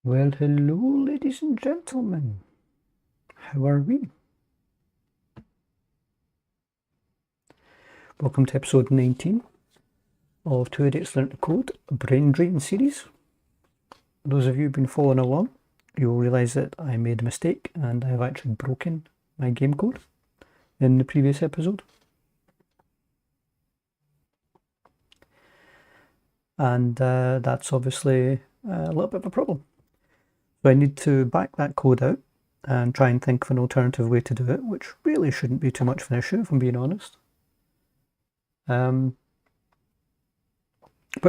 Well, hello, ladies and gentlemen. How are we? Welcome to episode 19 of Two Idiots Learn to Code, a brain drain series. Those of you who've been following along, you'll realise that I made a mistake and I've actually broken my game code in the previous episode. And that's obviously a little bit of a problem. So I need to back that code out and try and think of an alternative way to do it, which really shouldn't be too much of an issue, if I'm being honest. But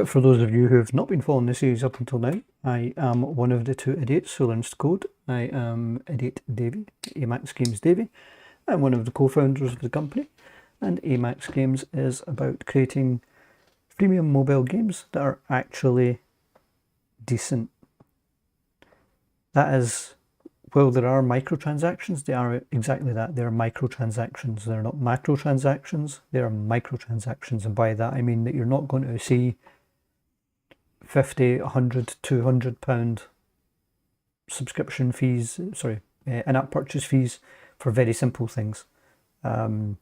for those of you who have not been following the series up until now, I am one of the two idiots who learns to code. I am Idiot Davie, Amax Games Davie. I'm one of the co-founders of the company, and Amax Games is about creating freemium mobile games that are actually decent. That is, well, there are microtransactions, they are exactly that. They're microtransactions. They're not macrotransactions, they're microtransactions. And by that I mean that you're not going to see 50, 100, 200 pound subscription fees, in-app purchase fees for very simple things. We've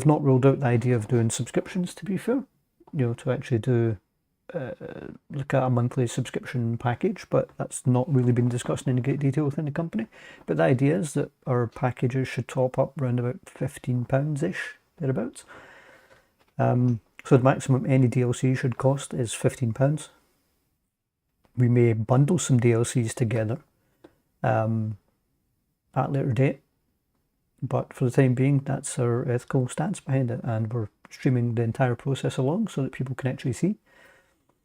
not ruled out the idea of doing subscriptions, to be fair, to actually do look at a monthly subscription package, but that's not really been discussed in any great detail within the company. But the idea is that our packages should top up around about £15-ish, thereabouts. So the maximum any DLC should cost is £15. We may bundle some DLCs together at a later date, but for the time being, that's our ethical stance behind it, and we're streaming the entire process along so that people can actually see.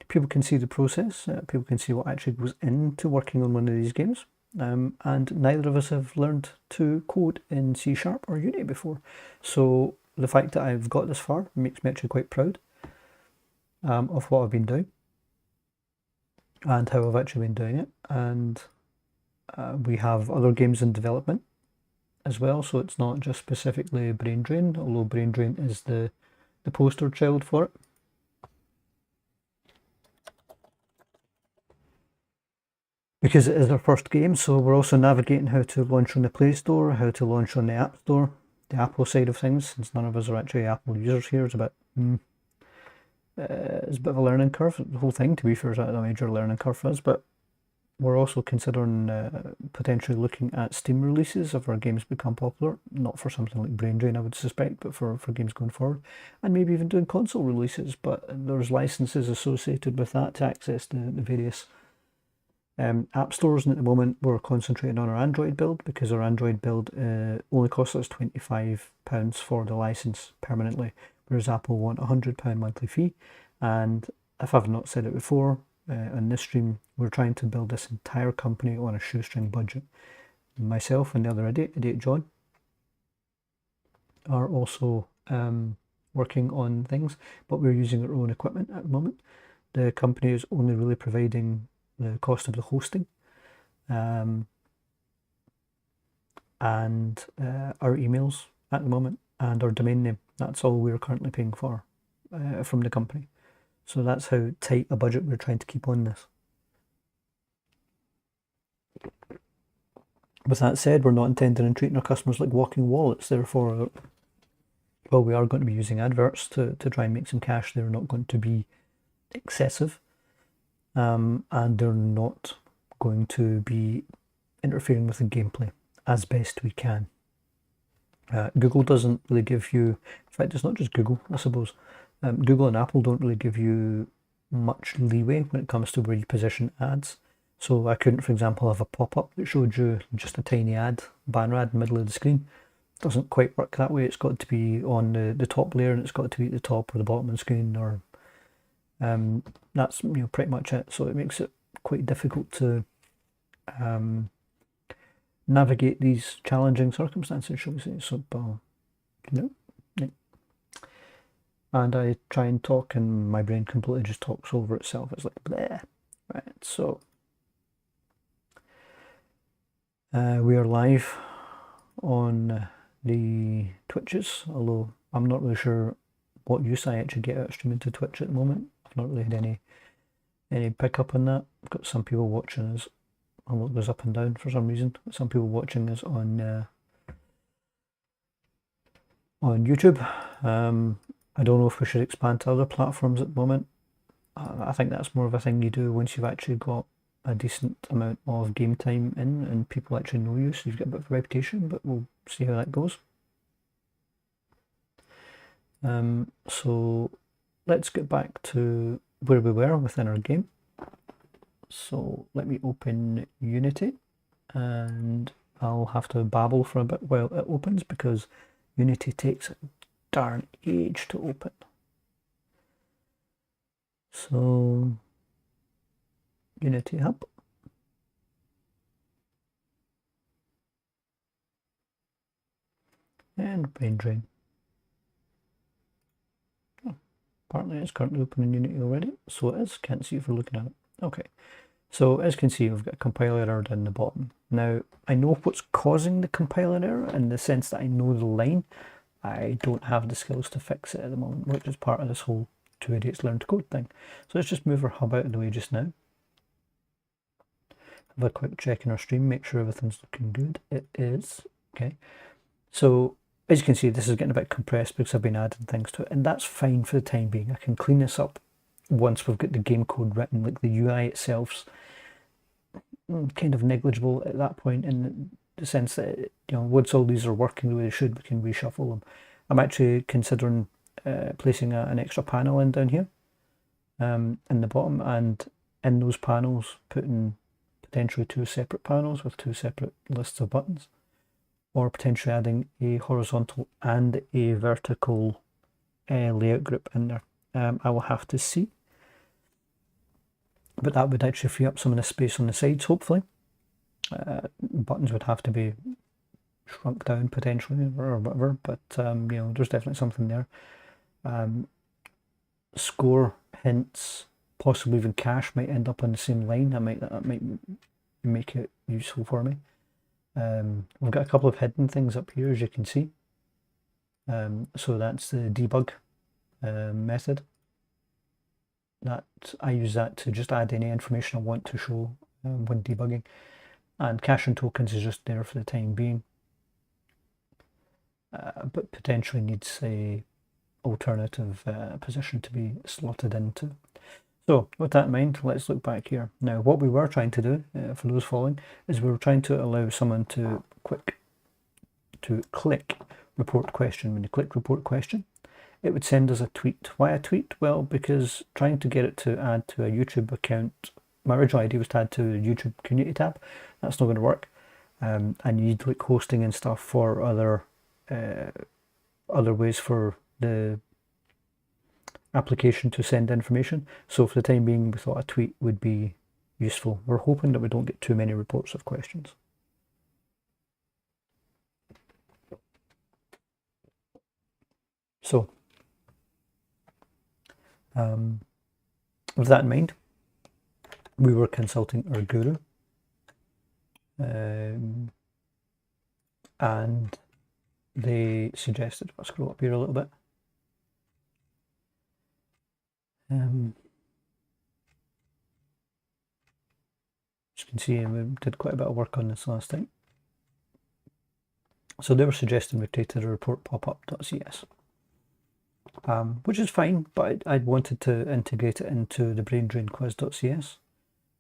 People can see the process, people can see what actually goes into working on one of these games, and neither of us have learned to code in C# or Unity before. So the fact that I've got this far makes me actually quite proud of what I've been doing and how I've actually been doing it. And we have other games in development as well, so it's not just specifically Brain Drain, although Brain Drain is the poster child for it. Because it is our first game, so we're also navigating how to launch on the Play Store, how to launch on the App Store, the Apple side of things, since none of us are actually Apple users here. It's a bit, it's a bit of a learning curve. The whole thing, to be fair, is a major learning curve for us, but we're also considering potentially looking at Steam releases if our games become popular, not for something like Brain Drain, I would suspect, but for games going forward, and maybe even doing console releases, but there's licenses associated with that to access the various app stores. And at the moment we're concentrating on our Android build, because our Android build only costs us £25 for the license permanently, whereas Apple want a £100 monthly fee. And if I've not said it before on this stream, we're trying to build this entire company on a shoestring budget. Myself and the other idiot John, are also working on things, but we're using our own equipment at the moment. The company is only really providing the cost of the hosting and our emails at the moment, and our domain name. That's all we're currently paying for from the company. So that's how tight a budget we're trying to keep on this. With that said, we're not intending on treating our customers like walking wallets. Therefore, while we are going to be using adverts to try and make some cash, they're not going to be excessive. And they're not going to be interfering with the gameplay as best we can. Google doesn't really give you, in fact it's not just Google, I suppose, Google and Apple don't really give you much leeway when it comes to where you position ads. So I couldn't, for example, have a pop-up that showed you just a tiny ad, banner ad in the middle of the screen. It doesn't quite work that way. It's got to be on the top layer, and it's got to be at the top or the bottom of the screen, or that's pretty much it. So it makes it quite difficult to navigate these challenging circumstances, shall we say. So and I try and talk, and my brain completely just talks over itself. It's like bleh. Right, so we are live on the Twitches, although I'm not really sure what use I actually get out of streaming to Twitch at the moment. I've not really had any Any pick up on that? We've got some people watching us. Although it goes up and down for some reason. Some people watching us on YouTube. I don't know if we should expand to other platforms at the moment. I think that's more of a thing you do once you've actually got a decent amount of game time in and people actually know you, so you've got a bit of a reputation, but we'll see how that goes. So let's get back to where we were within our game. So let me open Unity, and I'll have to babble for a bit while it opens because Unity takes a darn age to open. So Unity Hub. And brain drain. Oh, apparently it's currently open in Unity already, so it is. Can't see if we're looking at it. Okay, so as you can see, we've got a compiler error down the bottom. Now, I know what's causing the compiler error in the sense that I know the line. I don't have the skills to fix it at the moment, which is part of this whole two idiots learn to code thing. So let's just move our hub out of the way just now. Have a quick check in our stream, make sure everything's looking good. It is. Okay, so as you can see, this is getting a bit compressed because I've been adding things to it, and that's fine for the time being. I can clean this up once we've got the game code written. Like the UI itself's kind of negligible at that point, in the sense that, once all these are working the way they should, we can reshuffle them. I'm actually considering placing an extra panel in down here in the bottom, and in those panels putting potentially two separate panels with two separate lists of buttons, or potentially adding a horizontal and a vertical layout group in there. I will have to see, but that would actually free up some of the space on the sides, hopefully. Buttons would have to be shrunk down potentially or whatever, but there's definitely something there. Score, hints, possibly even cache might end up on the same line. That might make it useful for me. We've got a couple of hidden things up here, as you can see. So that's the debug method. That I use that to just add any information I want to show when debugging. And cache and tokens is just there for the time being, but potentially needs a alternative position to be slotted into. So with that in mind, let's look back here. Now, what we were trying to do, for those following, is we were trying to allow someone to click report question. When you click report question, it would send us a tweet. Why a tweet? Well, because trying to get it to add to a YouTube account, my original idea was to add to the YouTube community tab. That's not going to work. And you need like hosting and stuff for other ways for the application to send information. So for the time being, we thought a tweet would be useful. We're hoping that we don't get too many reports of questions. So with that in mind, we were consulting our guru, and they suggested, I'll scroll up here a little bit. As you can see, we did quite a bit of work on this last time. So they were suggesting we created a report popup.cs, which is fine, but I wanted to integrate it into the brain drain quiz.cs.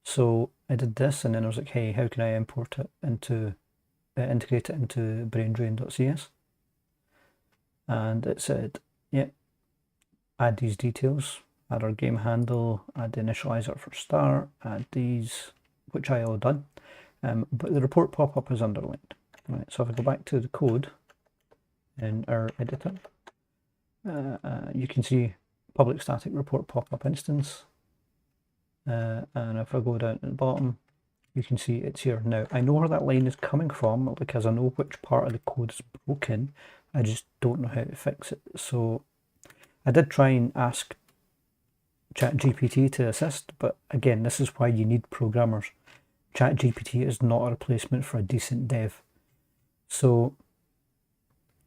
So I did this, and then I was like, hey, how can I import it into, integrate it into braindrain.cs? And it said, yeah, add these details, add our game handle, add the initializer for start, add these, which I all done. But the report pop-up is underlined. Right, so if I go back to the code in our editor, you can see public static report pop-up instance. And if I go down to the bottom, you can see it's here. Now, I know where that line is coming from because I know which part of the code is broken. I just don't know how to fix it. So I did try and ask ChatGPT to assist, but again, this is why you need programmers. ChatGPT is not a replacement for a decent dev. So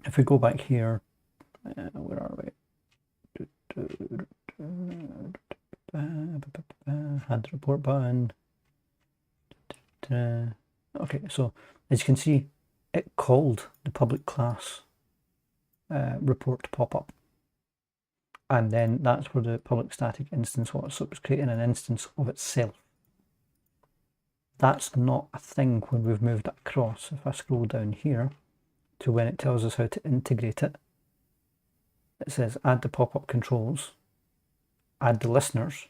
if we go back here, where are we? Had the report button. Okay, so as you can see, it called the public class report pop-up. And then that's where the public static instance was. So it was creating an instance of itself. That's not a thing when we've moved it across. If I scroll down here to when it tells us how to integrate it, it says add the pop-up controls, add the listeners,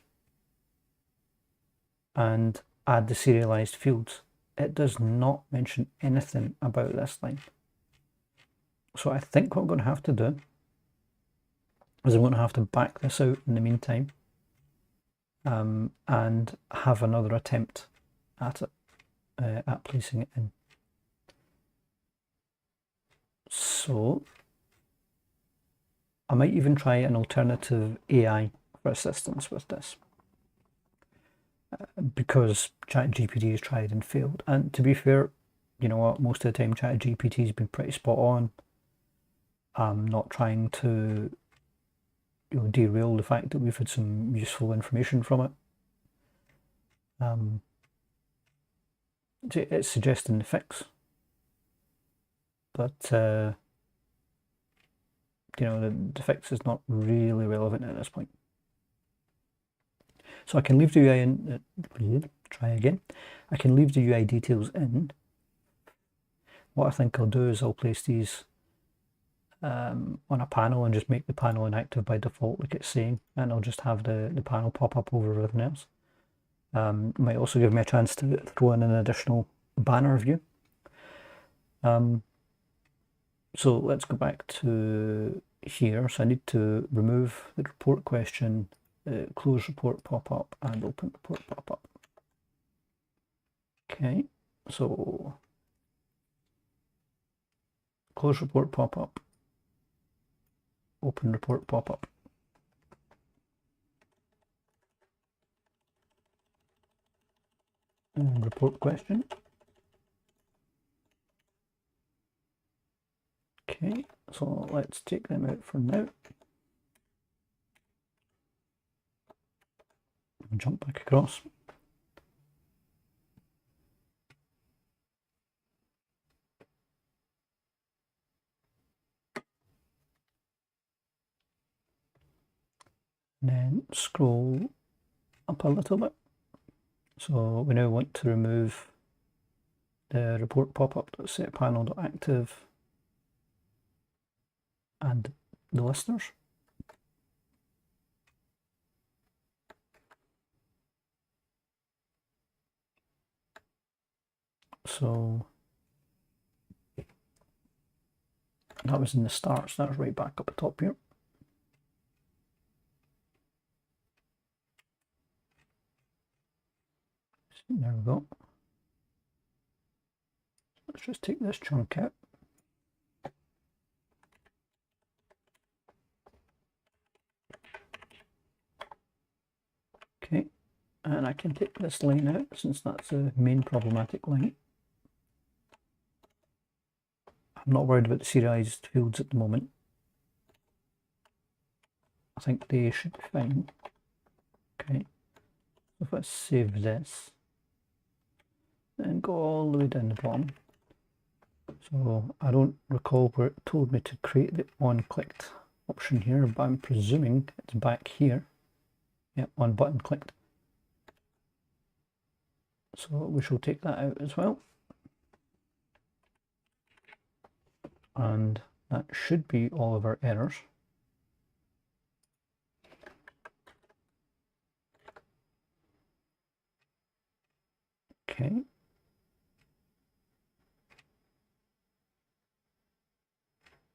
and add the serialized fields. It does not mention anything about this line. So I think what I'm going to have to do is I'm going to have to back this out in the meantime and have another attempt at it, at placing it in. So I might even try an alternative AI for assistance with this, because ChatGPT has tried and failed. And to be fair, you know what, most of the time ChatGPT has been pretty spot on. I'm not trying to derail the fact that we've had some useful information from it. It's suggesting the fix, but the fix is not really relevant at this point. So I can leave the UI in. Try again. I can leave the UI details in. What I think I'll do is I'll place these on a panel and just make the panel inactive by default, like it's saying, and I'll just have the panel pop up over everything else. Might also give me a chance to throw in an additional banner view. So let's go back to here. So I need to remove the report question, close report pop-up, and open report pop-up. Okay, so close report pop-up, open report pop-up. And report question. Okay, so let's take them out for now. And jump back across. And then scroll up a little bit. So we now want to remove the report pop-up.setPanel.active and the listeners. So that was in the start, so that's right back up the top here. There we go. Let's just take this chunk out. Okay, and I can take this line out since that's a main problematic line. I'm not worried about the serialized fields at the moment. I think they should be fine. Okay, so if I save this, then go all the way down the bottom. So I don't recall where it told me to create the on-clicked option here, but I'm presuming it's back here. Yeah, on button clicked. So we shall take that out as well. And that should be all of our errors. Okay.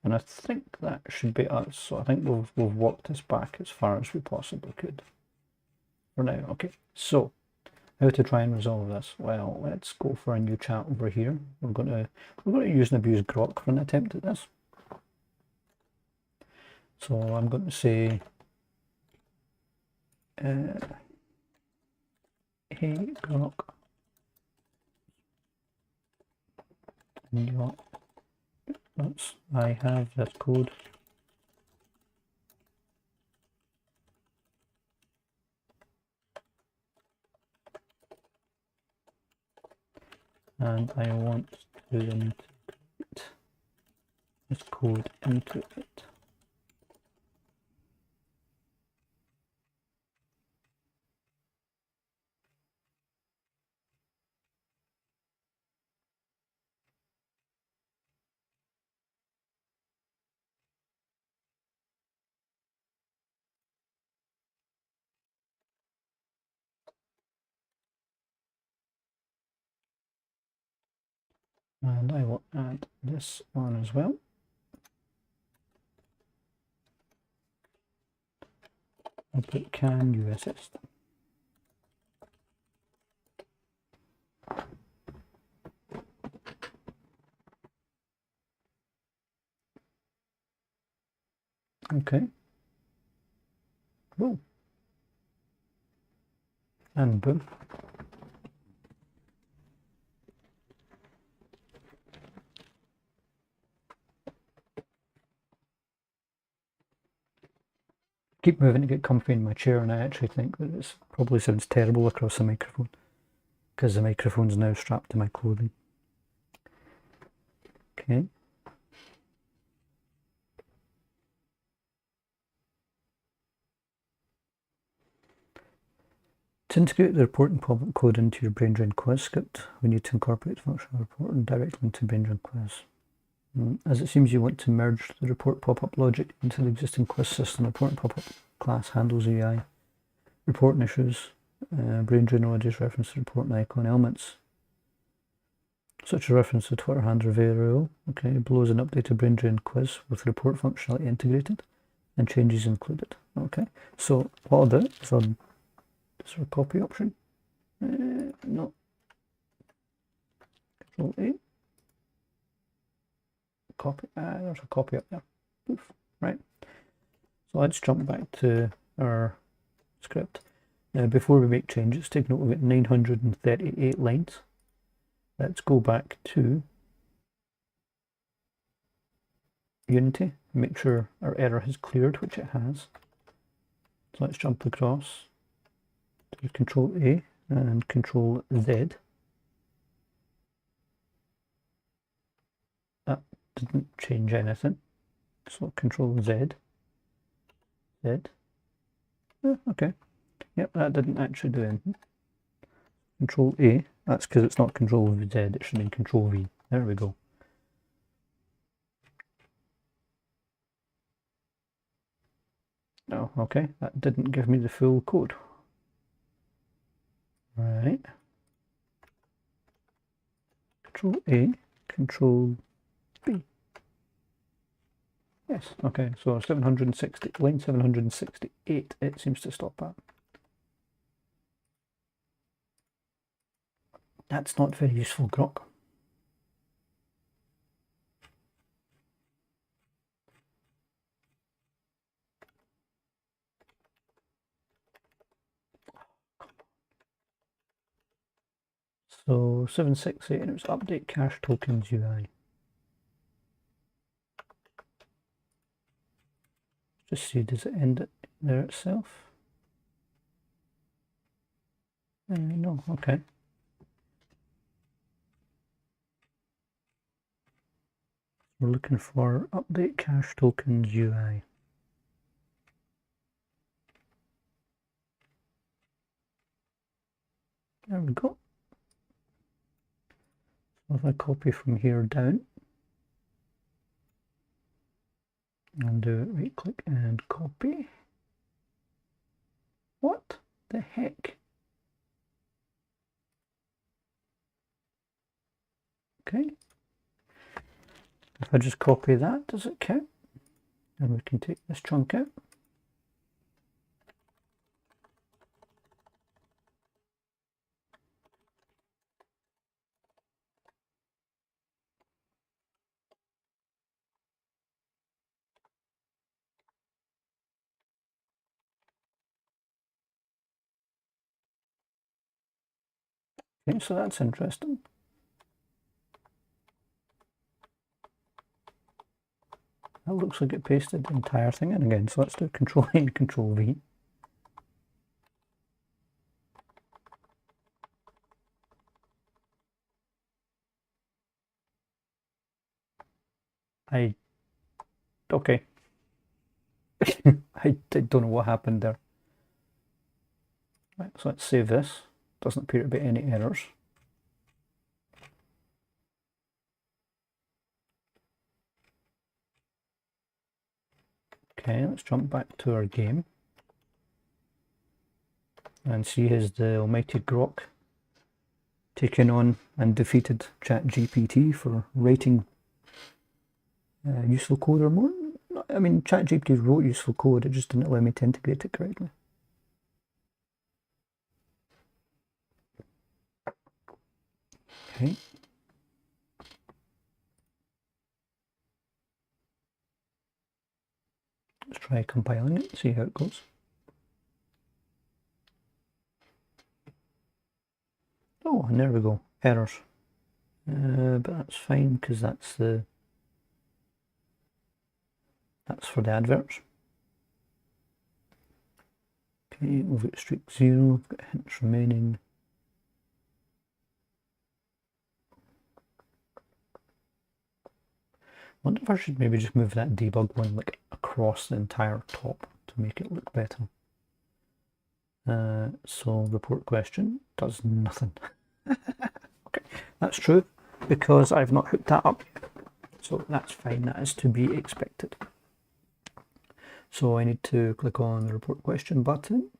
And I think that should be us. So I think we've walked this back as far as we possibly could for now. Okay, so how to try and resolve this? Well, let's go for a new chat over here. We're going to use and abuse Grok for an attempt at this. So I'm going to say, hey Grok, I have this code. and I want to integrate this code into it. And I will add this one as well. I'll put can USS. Okay. Whoa. And boom. Keep moving to get comfy in my chair, and I actually think that it probably sounds terrible across the microphone because the microphone's now strapped to my clothing. Okay. To integrate the report and pop-up code into your BrainDrain quiz script, we need to incorporate the functional report and directly into BrainDrain quiz. As it seems you want to merge the report pop-up logic into the existing quiz system, report and pop-up class handles UI, reporting issues, BrainDrain already reference the report and icon elements, such as reference to Twitter handler variable. Okay, below is an updated BrainDrain quiz with report functionality integrated and changes included. Okay, so what I'll do is is there a copy option? No. Control A. Copy. There's a copy up there. Oof. Right. So let's jump back to our script. Now, before we make changes, take note we've got 938 lines. Let's go back to Unity, make sure our error has cleared, which it has. So let's jump across to Control A and Control Z. That didn't change anything. So Control Z. Z. Okay. Yep, that didn't actually do anything. Control A. That's because it's not Control Z. It should be Control V. There we go. Oh, okay. That didn't give me the full code. Right. Control A, Control B. Yes, okay, so 760, line 768, it seems to stop at. That's not very useful, Grok. So 768, and it was update cache tokens UI. Just see, does it end it there itself? No, okay. We're looking for update cache tokens UI. There we go. So if I copy from here down and do it, right click and copy. What the heck? Okay. If I just copy that, does it count? And we can take this chunk out. Okay, so that's interesting. That looks like it pasted the entire thing in again. So let's do Control A and Control V. Okay. I don't know what happened there. Right, so let's save this. Doesn't appear to be any errors. Okay, let's jump back to our game and see has the almighty Grok taken on and defeated ChatGPT for writing useful code or more. I mean, ChatGPT wrote useful code, it just didn't allow me to integrate it correctly. Okay. Let's try compiling it, see how it goes. Oh, and there we go, errors. But that's fine because that's for the adverts. Okay, we've got streak 0, we've got hints remaining. I wonder if I should maybe just move that debug one like across the entire top to make it look better. So report question does nothing. Okay, that's true because I've not hooked that up yet. So that's fine, that is to be expected. So I need to click on the report question button.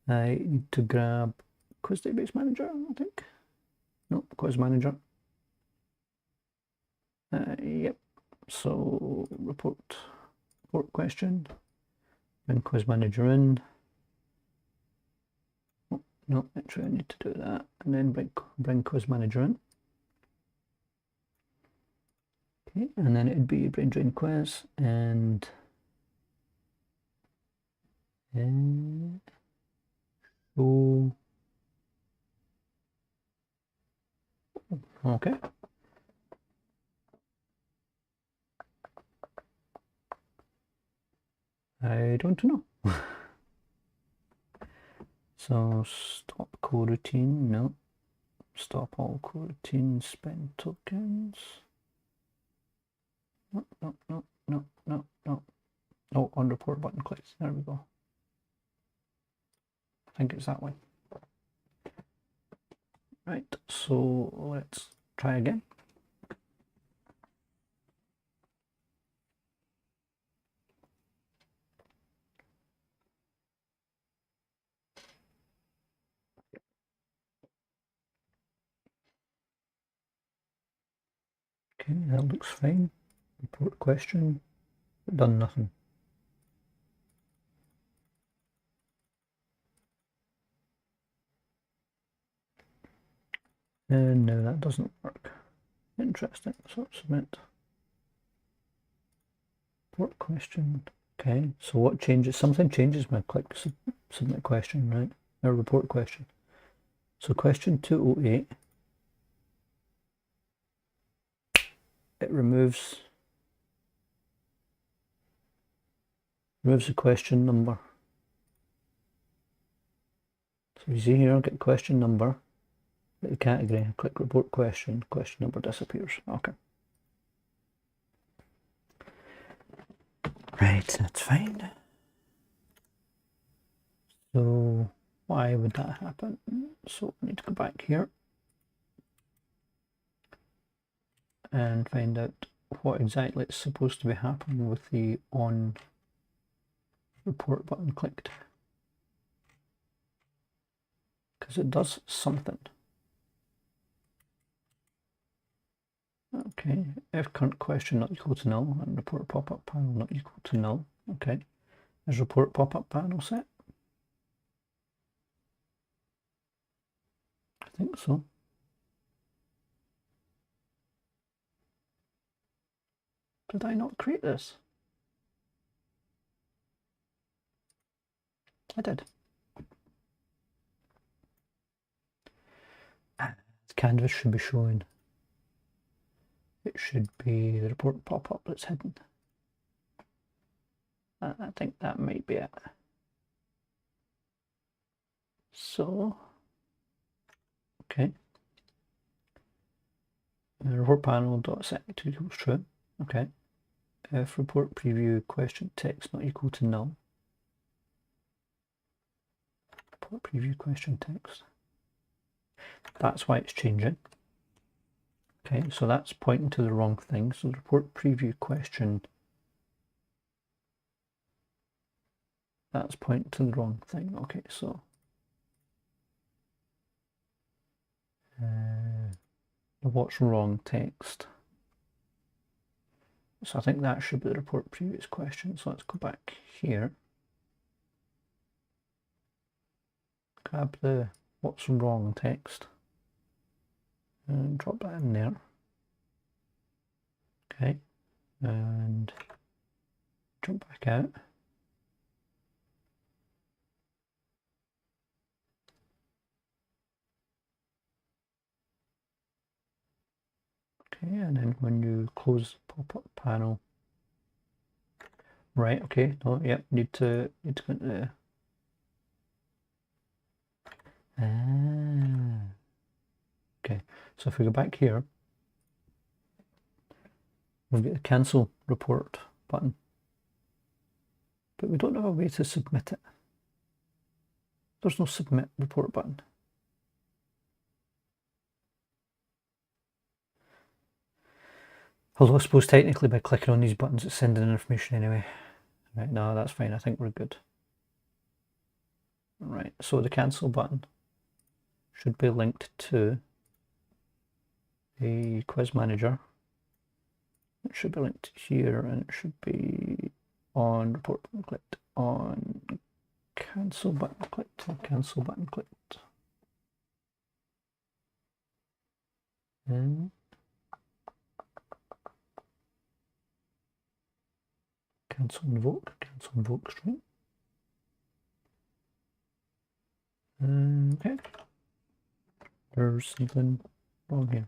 I need to grab Quiz Database Manager, I think. No, Quiz Manager. Yep. So report question, bring Quiz Manager in. Oh, no, actually I need to do that, and then bring Quiz Manager in. Okay, and then it'd be brain drain quiz and show. Okay. I don't know. So stop coroutine, no. Stop all coroutines, spend tokens. No. Oh, on report button clicks. There we go. I think it's that one. Right, so let's try again. Okay, that looks fine. Report question, done nothing. And no, that doesn't work. Interesting. So submit. Report question. Okay, so what changes? Something changes when I click submit question, right? Or report question. So question 208, it removes the question number. So you see here, I'll get question number, get the category, click report question number disappears. Okay. Right, that's fine. So why would that happen? So I need to go back here and find out what exactly is supposed to be happening with the on report button clicked. Because it does something. Okay, if current question not equal to null and report pop-up panel not equal to null. Okay, is report pop-up panel set? I think so. Did I not create this? I did. Canvas should be showing. It should be the report pop-up that's hidden. I think that might be it. So, okay. Report panel dot set to equals true. Okay. If report preview question text not equal to null. Report preview question text. That's why it's changing. Okay, so that's pointing to the wrong thing. So the report preview question, that's pointing to the wrong thing. Okay, so the what's wrong text. So I think that should be the report previous question. So let's go back here. Grab the what's wrong text and drop that in there. Okay, and jump back out. Okay, and then when you close the pop-up panel, right? Okay, no, yep, need to go into okay, so if we go back here, we'll get the cancel report button, but we don't have a way to submit it. There's no submit report button. Although I suppose technically by clicking on these buttons it's sending in information anyway. Right, no, that's fine. I think we're good. Right, so the cancel button should be linked to a quiz manager. It should be linked here, and it should be on report button clicked, on cancel button clicked, cancel button clicked. And cancel invoke string. Okay. There's something wrong here.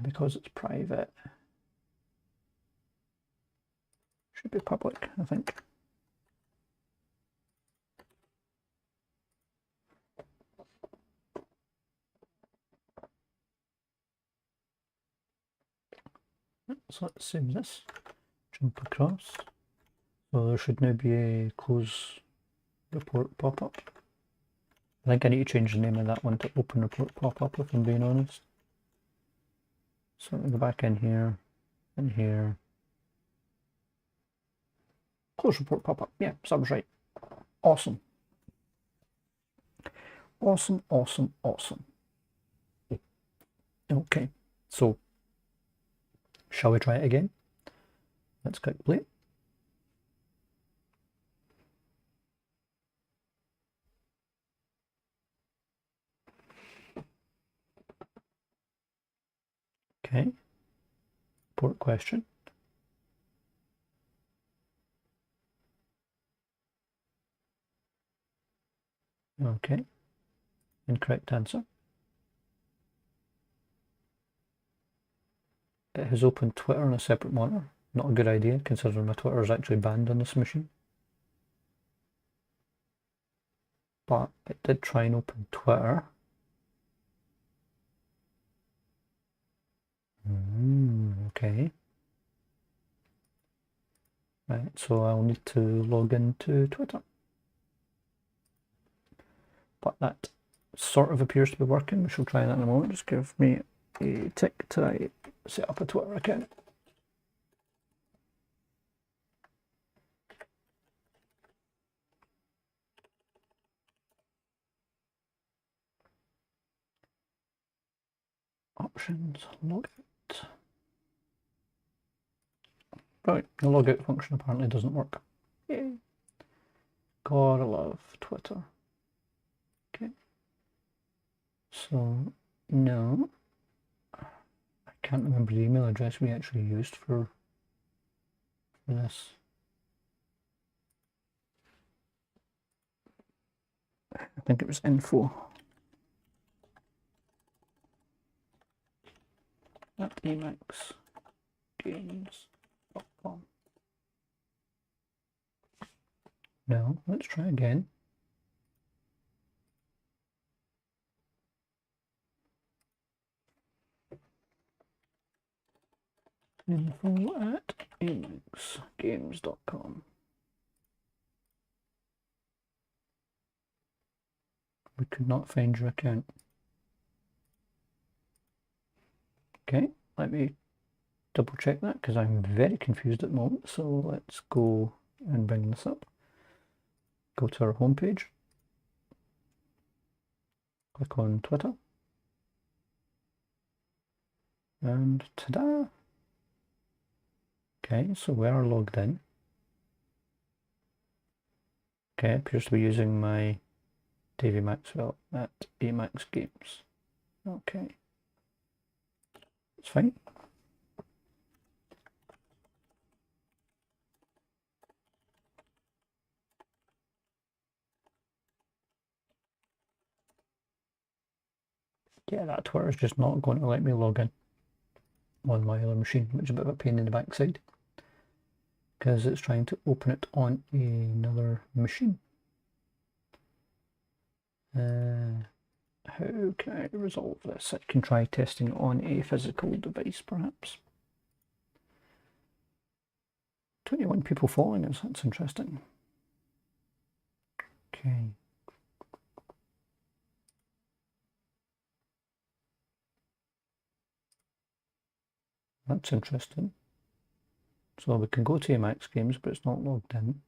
Because it's private. Should be public, I think. So let's save this. Jump across. So there should now be a close report pop-up. I think I need to change the name of that one to open report pop-up if I'm being honest. So let me go back in here, and here. Close report pop-up. Yeah, so I was right. Awesome. Awesome, awesome, awesome. Okay, so shall we try it again? Let's click play. Okay, report question. Okay, incorrect answer. It has opened Twitter on a separate monitor. Not a good idea, considering my Twitter is actually banned on this machine. But it did try and open Twitter. Okay. Right, so I'll need to log into Twitter. But that sort of appears to be working. We shall try that in a moment. Just give me a tick till I set up a Twitter account. Options, logout. Right, the logout function apparently doesn't work. Yay. Gotta love Twitter. Okay. So, no. I can't remember the email address we actually used for this. I think it was info at amaxgames.com. No, let's try again. info@amaxgames.com. We could not find your account. Okay, let me double check that because I'm very confused at the moment. So let's go and bring this up. Go to our homepage. Click on Twitter. And ta-da! Okay, so we are logged in. Okay, appears to be using my Davie Maxwell at Amax Games. Okay, it's fine. Yeah, that Twitter's just not going to let me log in on my other machine, which is a bit of a pain in the backside because it's trying to open it on another machine. How can I resolve this? I can try testing on a physical device, perhaps. 21 people following us, that's interesting. Okay. That's interesting. So we can go to Amax Games, but it's not logged in.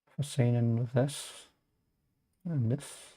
If I sign in with this and this.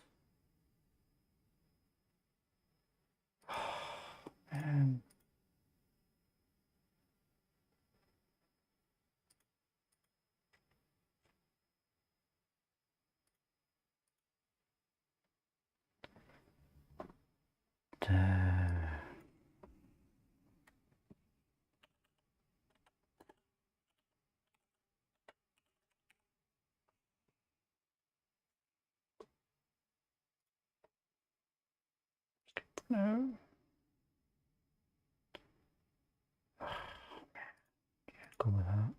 No. Go with that.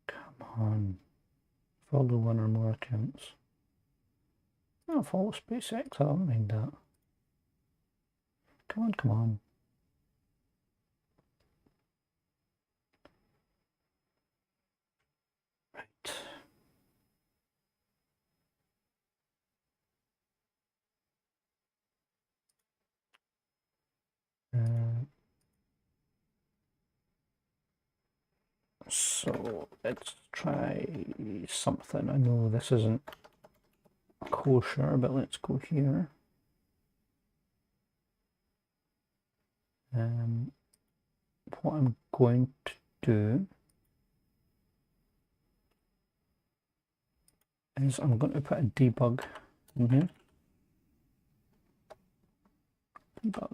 Come on. Follow one or more accounts. Oh, follow SpaceX, I don't mind that. Come on, come on. Right. So let's try something. I know this isn't kosher, but let's go here. What I'm going to do is I'm going to put a debug in here. Debug.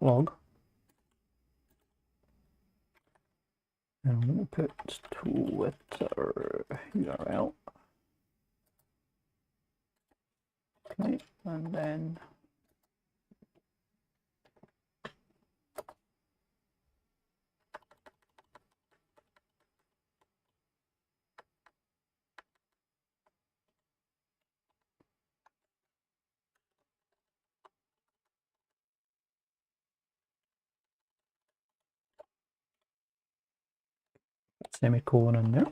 .log. And I'm going to put Twitter URL. Okay, and then semicolon in there.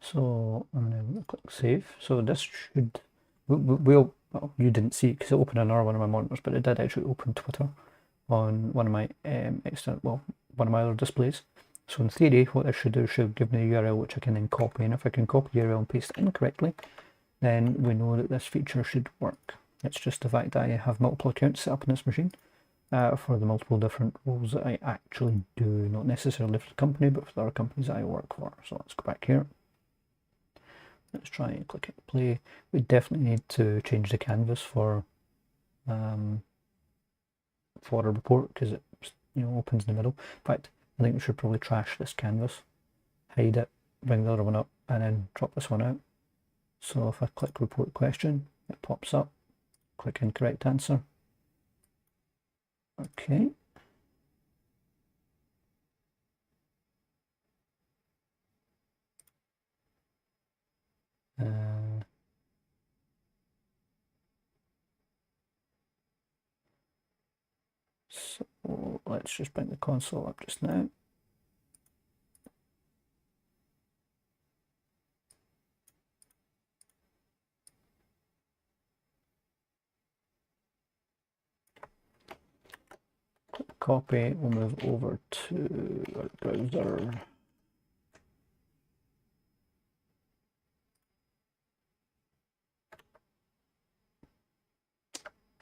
So I'm going to click save. So this should, well, you didn't see it because it opened another one of my monitors, but it did actually open Twitter on one of my one of my other displays. So in theory, what this should do should give me a URL which I can then copy, and if I can copy the URL and paste it incorrectly, then we know that this feature should work. It's just the fact that I have multiple accounts set up in this machine for the multiple different roles that I actually do, not necessarily for the company, but for the other companies that I work for. So let's go back here. Let's try and click it play. We definitely need to change the canvas for a report because it opens in the middle. In fact, I think we should probably trash this canvas, hide it, bring the other one up, and then drop this one out. So if I click report question, it pops up. Click incorrect answer. Okay. So let's just bring the console up just now. Copy, we'll move over to our browser.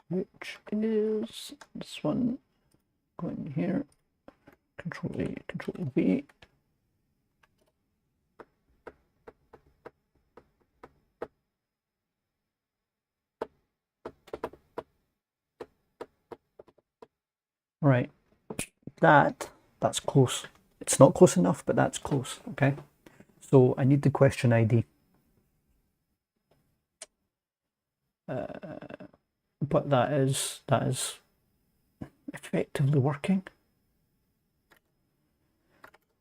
Which is this one. Go in here, Control A, Control V. Right, that's close. It's not close enough, but that's close, okay? So I need the question ID. But that is effectively working.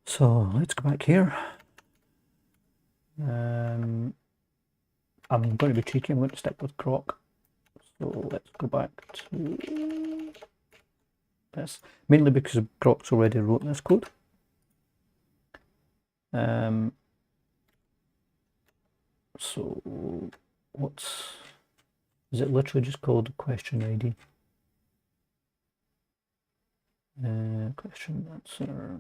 So let's go back here. I'm going to be cheeky, I'm going to stick with Croc. So let's go back to this, mainly because Croc's already wrote this code. So is it literally just called question ID? Question answer.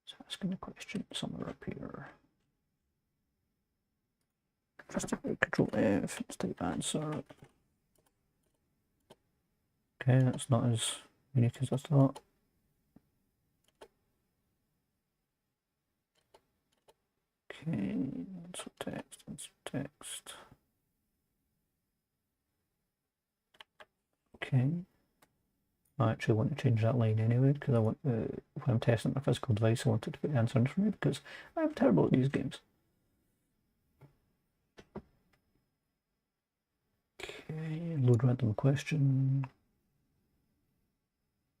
It's asking a question somewhere up here. Just Control F, let's type answer. Okay, that's not as unique as I thought. Okay, insert text. Okay. I actually want to change that line anyway, because I want, when I'm testing my physical device, I want it to put the answer in for me, because I'm terrible at these games. Okay, load random question.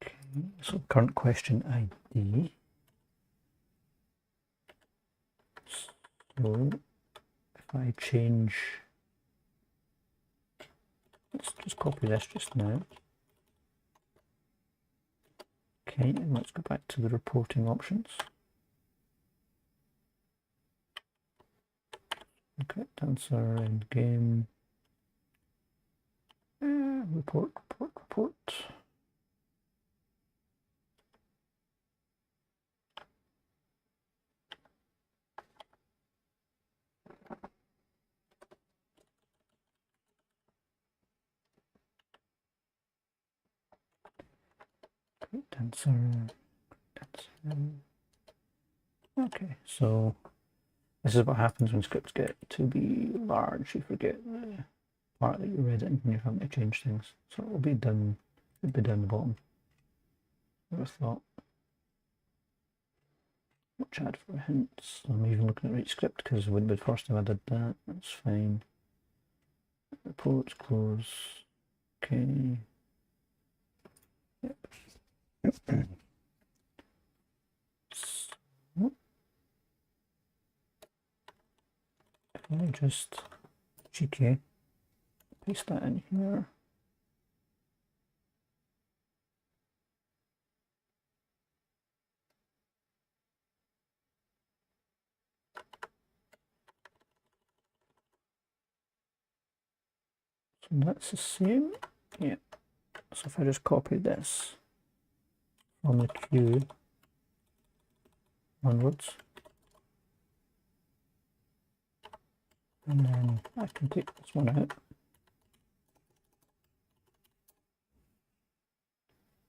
Okay, so current question ID. So if I change, let's just copy this just now. Okay, and let's go back to the reporting options. Okay, answer in game. Report. Answer. Okay, so this is what happens when scripts get to be large. You forget the part that you read it and you're having to change things. So it will be down. It'll be down the bottom. Never thought. Watch ad for hints. I'm even looking at right script because it wouldn't be the first time I did that. That's fine. Reports close. Okay. Yep. So, if I just GK paste that in here. So that's the same. Yeah. So if I just copy this from the queue onwards, and then I can take this one out.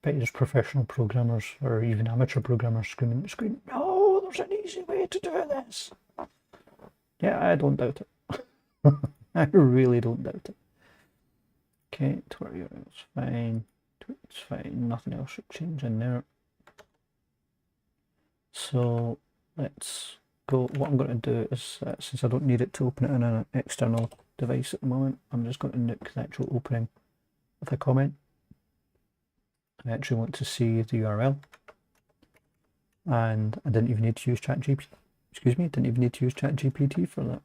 Bet there's professional programmers or even amateur programmers screaming at the screen, no, there's an easy way to do this. Yeah, I don't doubt it. I really don't doubt it. Okay, tutorial is fine. It's fine, nothing else should change in there. So let's go. What I'm going to do is, since I don't need it to open it on an external device at the moment, I'm just going to nuke the actual opening with a comment. I actually want to see the URL, and I didn't even need to use ChatGPT Excuse me, didn't even need to use ChatGPT for that.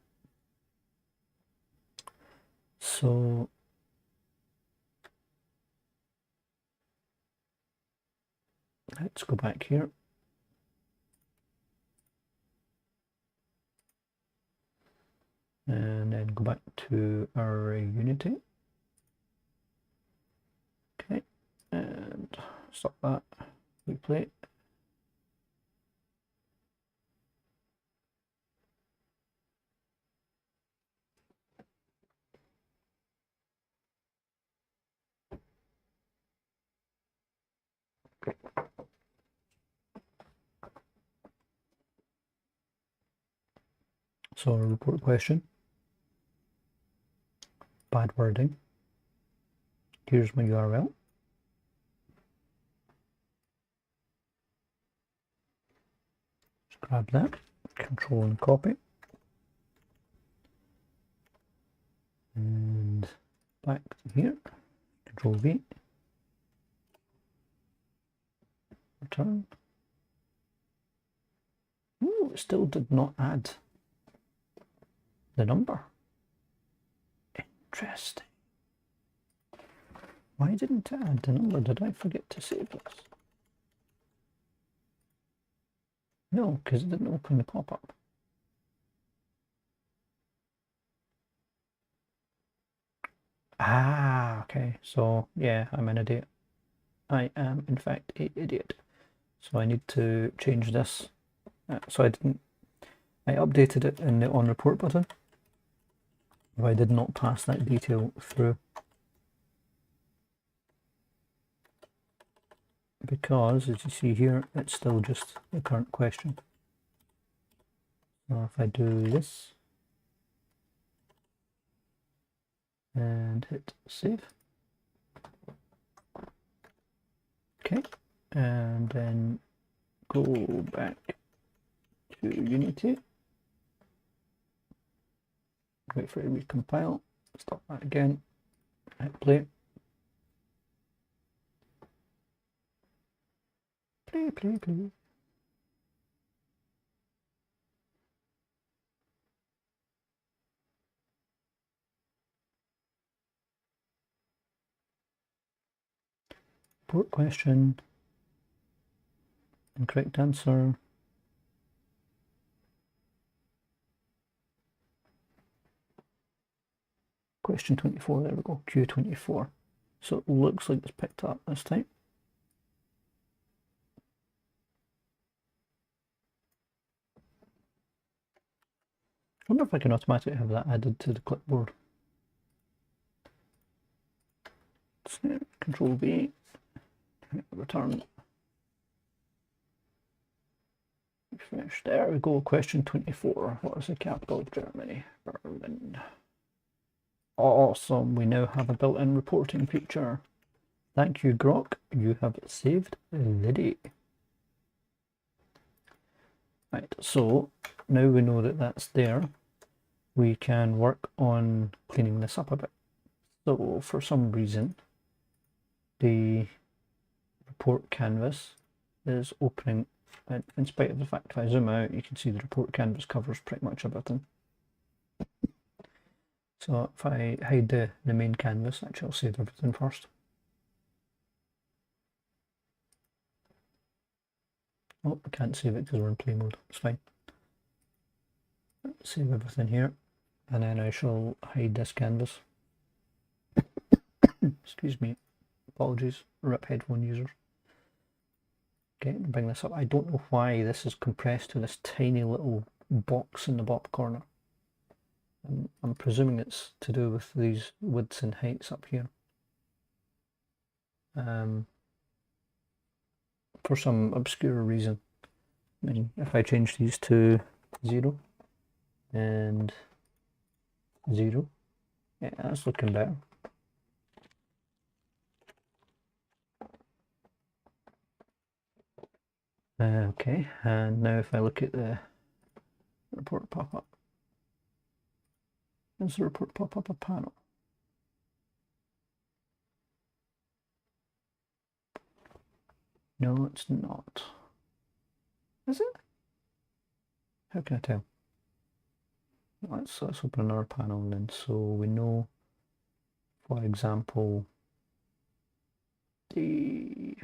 So let's go back here. And then go back to our Unity. Okay, and stop that, replay. So report question, bad wording. Here's my URL. Just grab that, control and copy. And back here, control V. Return. Ooh, it still did not add the number. Interesting. Why didn't it add the number? Did I forget to save this? No, because it didn't open the pop-up. Ah, okay. So, yeah, I'm an idiot. I am, in fact, an idiot. So I need to change this. So I updated it in the on report button, but I did not pass that detail through. Because, as you see here, it's still just the current question. So if I do this and hit save, okay, and then go back to Unity, wait for it to recompile, stop that again, hit play. Play. Report question, incorrect answer. Question 24, there we go, Q24. So it looks like it's picked up this time. I wonder if I can automatically have that added to the clipboard. Control V, return. Refresh. There we go. Question 24. What is the capital of Germany? Berlin. Awesome. We now have a built-in reporting feature. Thank you, Grok. You have saved the day. Right. So now we know that that's there. We can work on cleaning this up a bit. So for some reason, the report canvas is opening. And in spite of the fact, if I zoom out, you can see the report canvas covers pretty much everything. So if I hide the main canvas, actually I'll save everything first. Oh, I can't save it because we're in play mode. It's fine. Save everything here, and then I shall hide this canvas. Excuse me. Apologies, RIP headphone users. Okay, bring this up. I don't know why this is compressed to this tiny little box in the bottom corner. I'm presuming it's to do with these widths and heights up here. For some obscure reason. I mean, if I change these to 0 and 0, yeah, that's looking better. Okay, and now if I look at the report pop-up, is the report pop-up a panel? No, it's not. Is it? How can I tell? Let's open another panel then, so we know, for example, the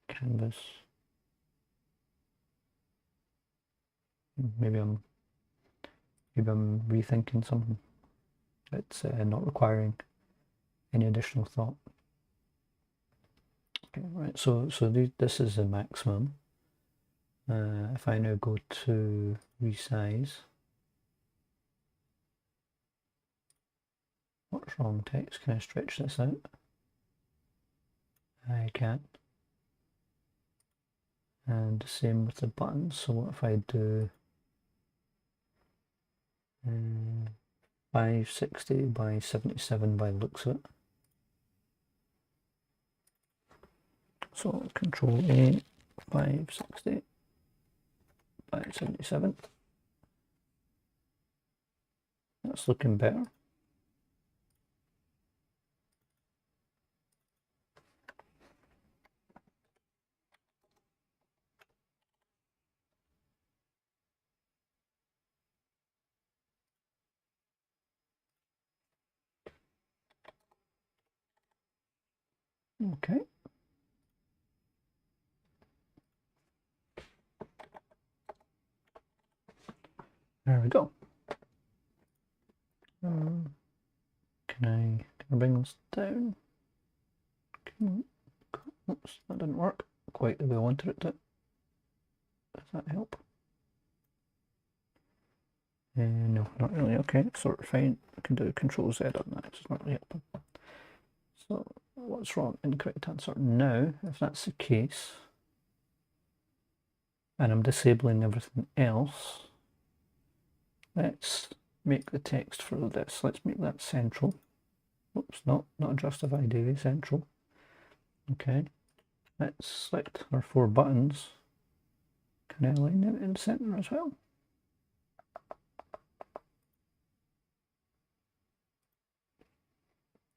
canvas. Maybe I'm rethinking something. It's not requiring any additional thought. Okay, right. So this is the maximum. If I now go to resize, what's wrong, text? Can I stretch this out? I can't. And the same with the buttons. So what if I do 560 by 77 by the looks of it? So Control A, 560 by 77. That's looking better. Okay. There we go. Can I bring this down? Oops, that didn't work quite the way I wanted it to. Does that help? No, not really. Okay, sort of fine. I can do Control Z on that. It's not really helping. So what's wrong? Incorrect answer. Now, if that's the case, and I'm disabling everything else, let's make the text for this. Let's make that central. Oops, not justify Davie, central. Okay, let's select our 4 buttons. Can I align them in center as well?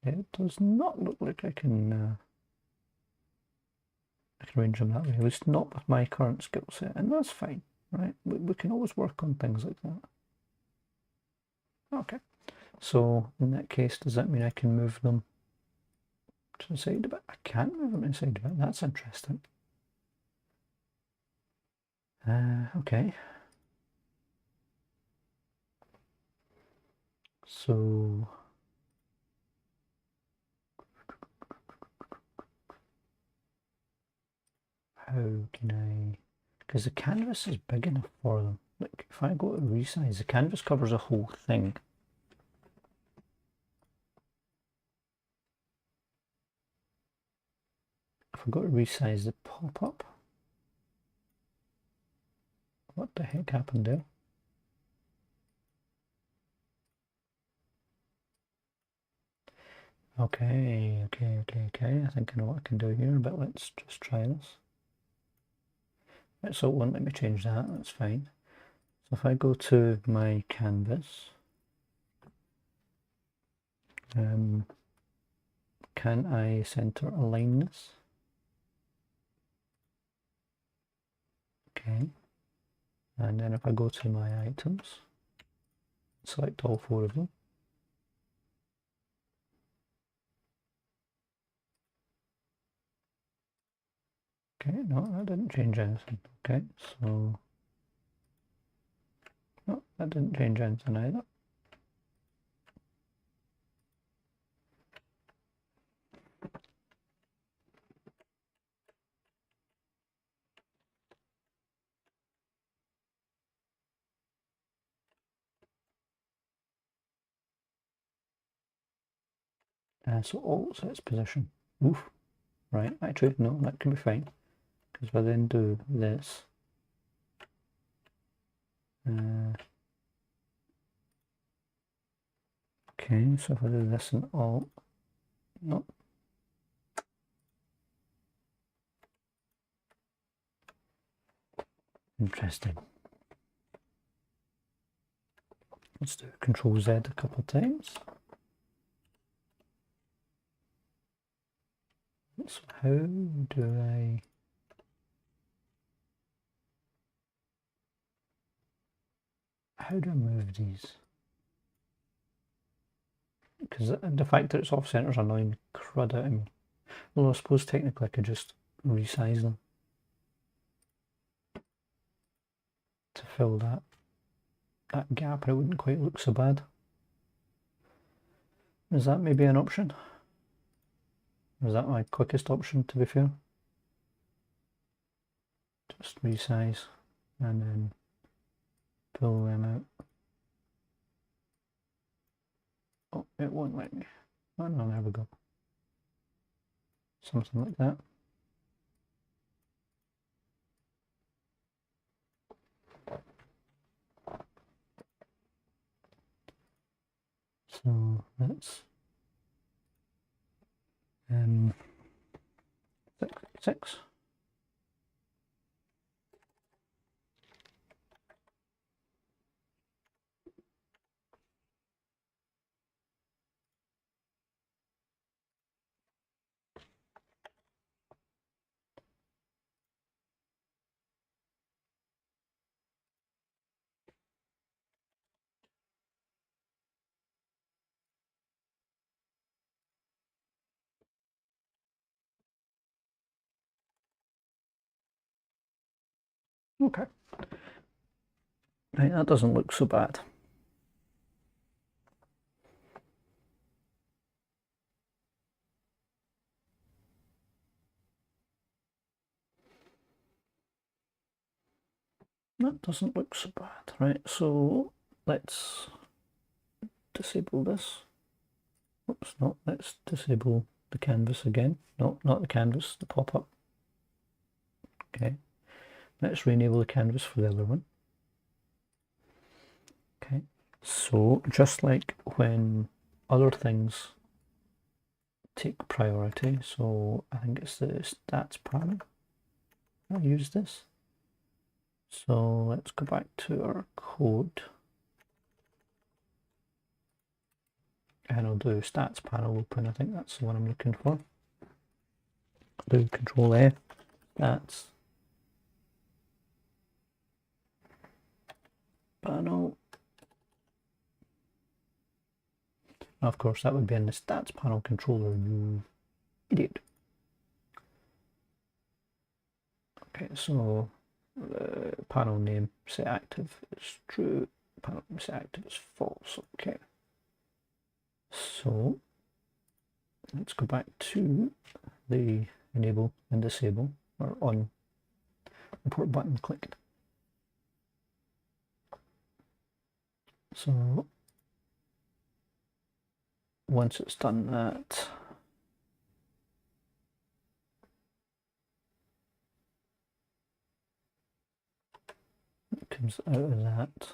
It does not look like I can arrange them that way, at least not with my current skill set, and that's fine, right? We can always work on things like that. Okay, so in that case, does that mean I can move them to the side a bit? I can't move them inside a bit. That's interesting. Okay. So how can I, because the canvas is big enough for them. Like if I go to resize, the canvas covers a whole thing. If I go to resize the pop-up, what the heck happened there? Okay. I think I know what I can do here, but let's just try this. Right, so it won't let me change that, that's fine. So if I go to my canvas, can I center align this? Okay. And then if I go to my items, select all 4 of them. Okay, no, that didn't change anything. Okay, so no, that didn't change anything either. So alt sets position. Oof. Right, actually, no, that can be fine. Because if I then do this, okay, so if I do this in alt, no. Interesting. Let's do Control Z a couple of times. So how do I... How do I move these? Because the fact that it's off center is annoying crud out of me. Well, I suppose technically I could just resize them to fill that gap, and it wouldn't quite look so bad. Is that maybe an option? Is that my quickest option, to be fair? Just resize and then pull them out. Oh, it won't let me. Oh no, there we go. Something like that. So that's 6. Okay. Right, that doesn't look so bad. That doesn't look so bad. Right, so let's disable this. Oops, no, let's disable the canvas again. No, not the canvas, the pop-up. Okay, let's re-enable the canvas for the other one. Okay, so just like when other things take priority, so I think it's the stats panel. I'll use this. So let's go back to our code. And I'll do stats panel open. I think that's the one I'm looking for. I'll do Control F, stats panel. And of course, that would be in the stats panel controller, you idiot. Okay, so the panel name set active is true, panel name set active is false. Okay, so let's go back to the enable and disable, or on import button clicked. So once it's done that, it comes out of that.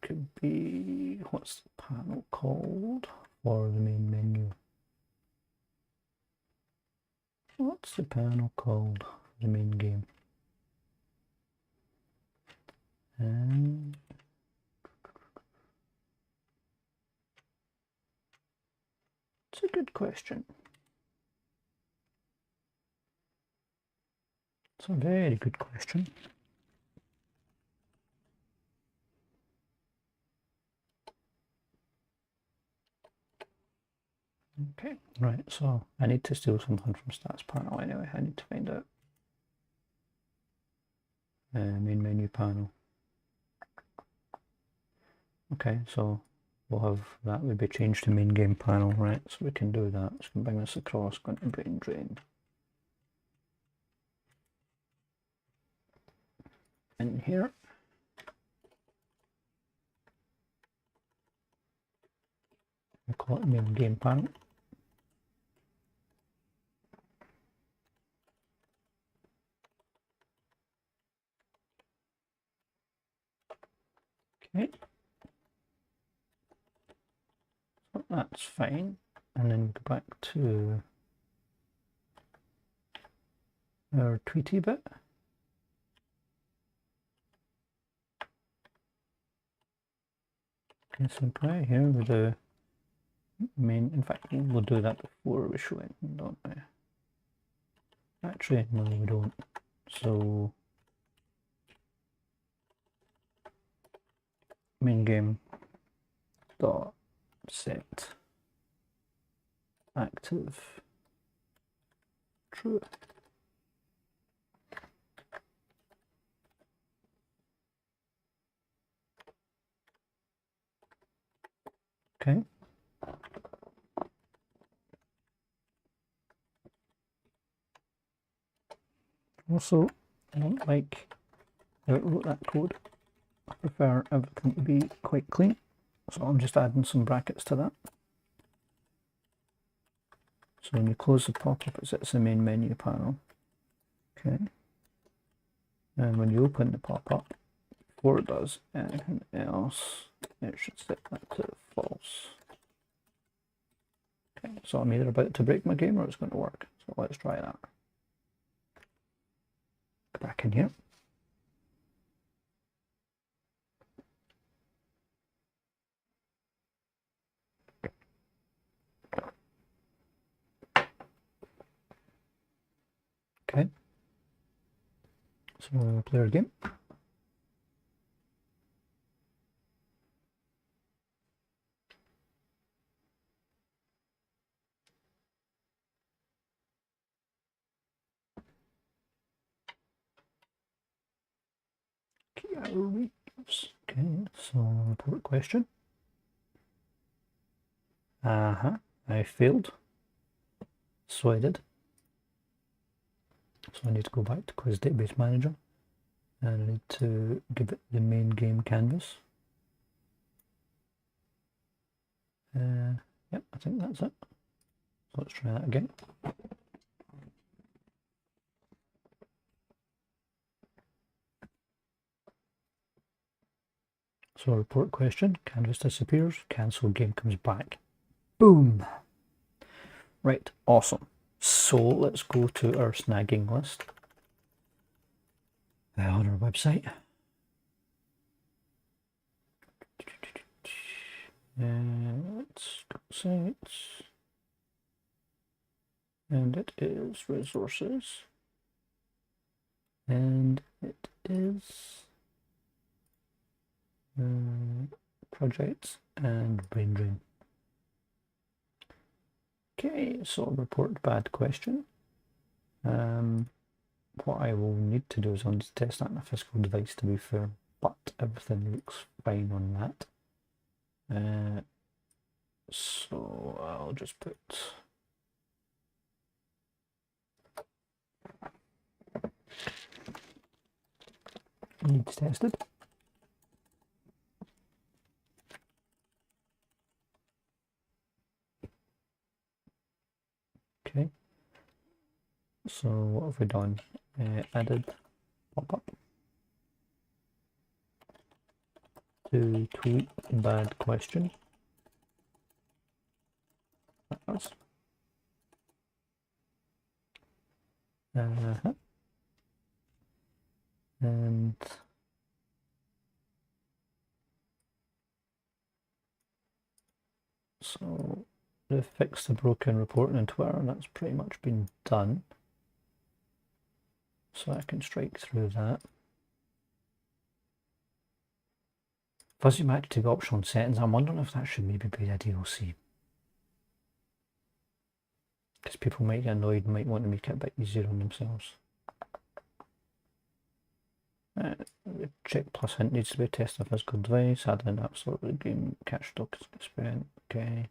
Could be, what's the panel called for the main menu? What's the panel called for the main game? It's a good question. It's a very good question. Okay, right, so I need to steal something from stats panel anyway. I need to find out. Main menu panel. Okay, so we'll have that would be changed to main game panel, right? So we can do that. So we can bring this across, go into brain drain. In here. We call it main game panel. Okay. So that's fine. And then go back to our Tweety bit. Okay, so right here we do In fact, we'll do that before we show it, don't we? Actually, no, we don't. So, main game dot set active true. Okay. Also, I don't like how it wrote that code. I prefer everything to be quite clean. So I'm just adding some brackets to that. So when you close the pop-up, it sits in the main menu panel. Okay. And when you open the pop-up, before it does anything else, it should set that to false. Okay, so I'm either about to break my game or it's going to work. So let's try that. Go back in here. Okay. So we'll play our game. Okay, so report question. I failed. So I did. So I need to go back to Quiz Database Manager and I need to give it the main game canvas. Yep, I think that's it. So let's try that again. So report question, canvas disappears, cancel, game comes back. Boom! Right, awesome. So let's go to our snagging list on our website. Let's go sites. And it is resources. And it is projects and brain drain. Okay, so report bad question. What I will need to do is I'll need to test that on a physical device to be fair, but everything looks fine on that. So I'll just put needs tested. Okay. So what have we done? Added pop-up to tweet bad question. That was. And so to fix the broken reporting in Twitter, and that's pretty much been done. So I can strike through that. Fuzzy match to be optional settings. I'm wondering if that should maybe be a DLC. Because people might get annoyed and might want to make it a bit easier on themselves. Check plus hint needs to be tested on a physical device. Add in absolutely game catch stock experiment. Okay.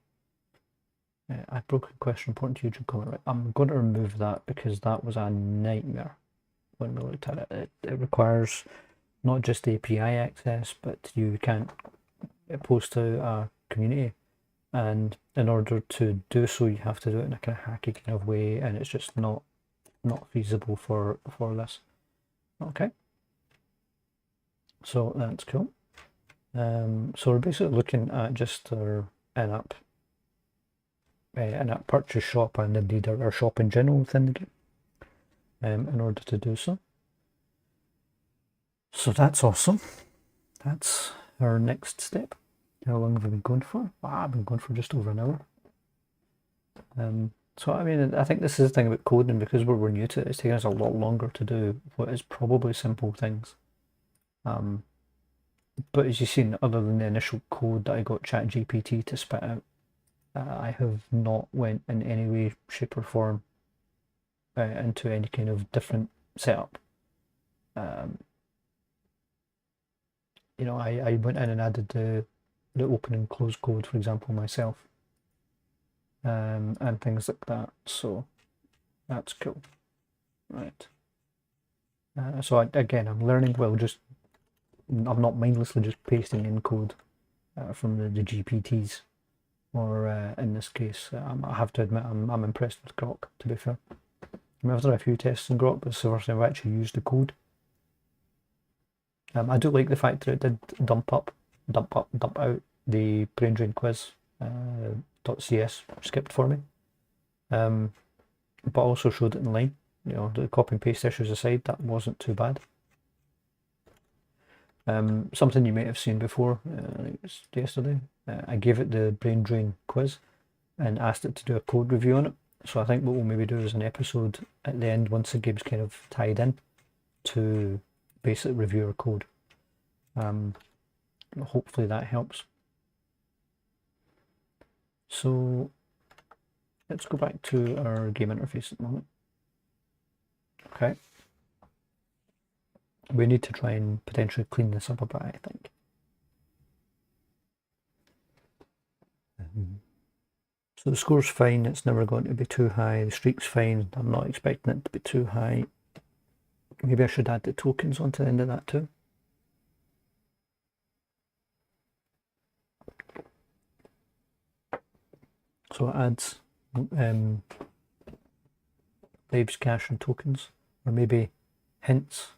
I broke a question important to YouTube comment. Right. I'm going to remove that because that was a nightmare when we looked at it. It requires not just API access, but you can't post to a community. And in order to do so, you have to do it in a kind of hacky kind of way, and it's just not feasible for this. Okay. So that's cool. So we're basically looking at just our in-app purchase shop and indeed our shop in general within the game in order to do so. So that's awesome. That's our next step. How long have we been going for? I've been going for just over an hour. So I mean, I think this is the thing about coding, because we're new to it, it's taking us a lot longer to do what is probably simple things. But as you've seen, other than the initial code that I got ChatGPT to spit out, I have not went in any way, shape or form into any kind of different setup. I went in and added the open and close code, for example, myself, and things like that. So that's cool, right? So again, I'm learning. Well, I'm not mindlessly just pasting in code from the GPTs, or in this case, I have to admit I'm impressed with Grok. To be fair, I've done a few tests in Grok, but it's the first time I've actually used the code. I do like the fact that it did dump out the brain drain quiz .cs script for me, but also showed it in line. The copy and paste issues aside, that wasn't too bad. Something you might have seen before, I think it was yesterday, I gave it the brain drain quiz and asked it to do a code review on it. So I think what we'll maybe do is an episode at the end, once the game's kind of tied in, to basically review our code. Hopefully that helps. So let's go back to our game interface at the moment. Okay. We need to try and potentially clean this up a bit, I think. So the score's fine, it's never going to be too high. The streak's fine, I'm not expecting it to be too high. Maybe I should add the tokens onto the end of that too. So it adds lives, cash and tokens, or maybe hints,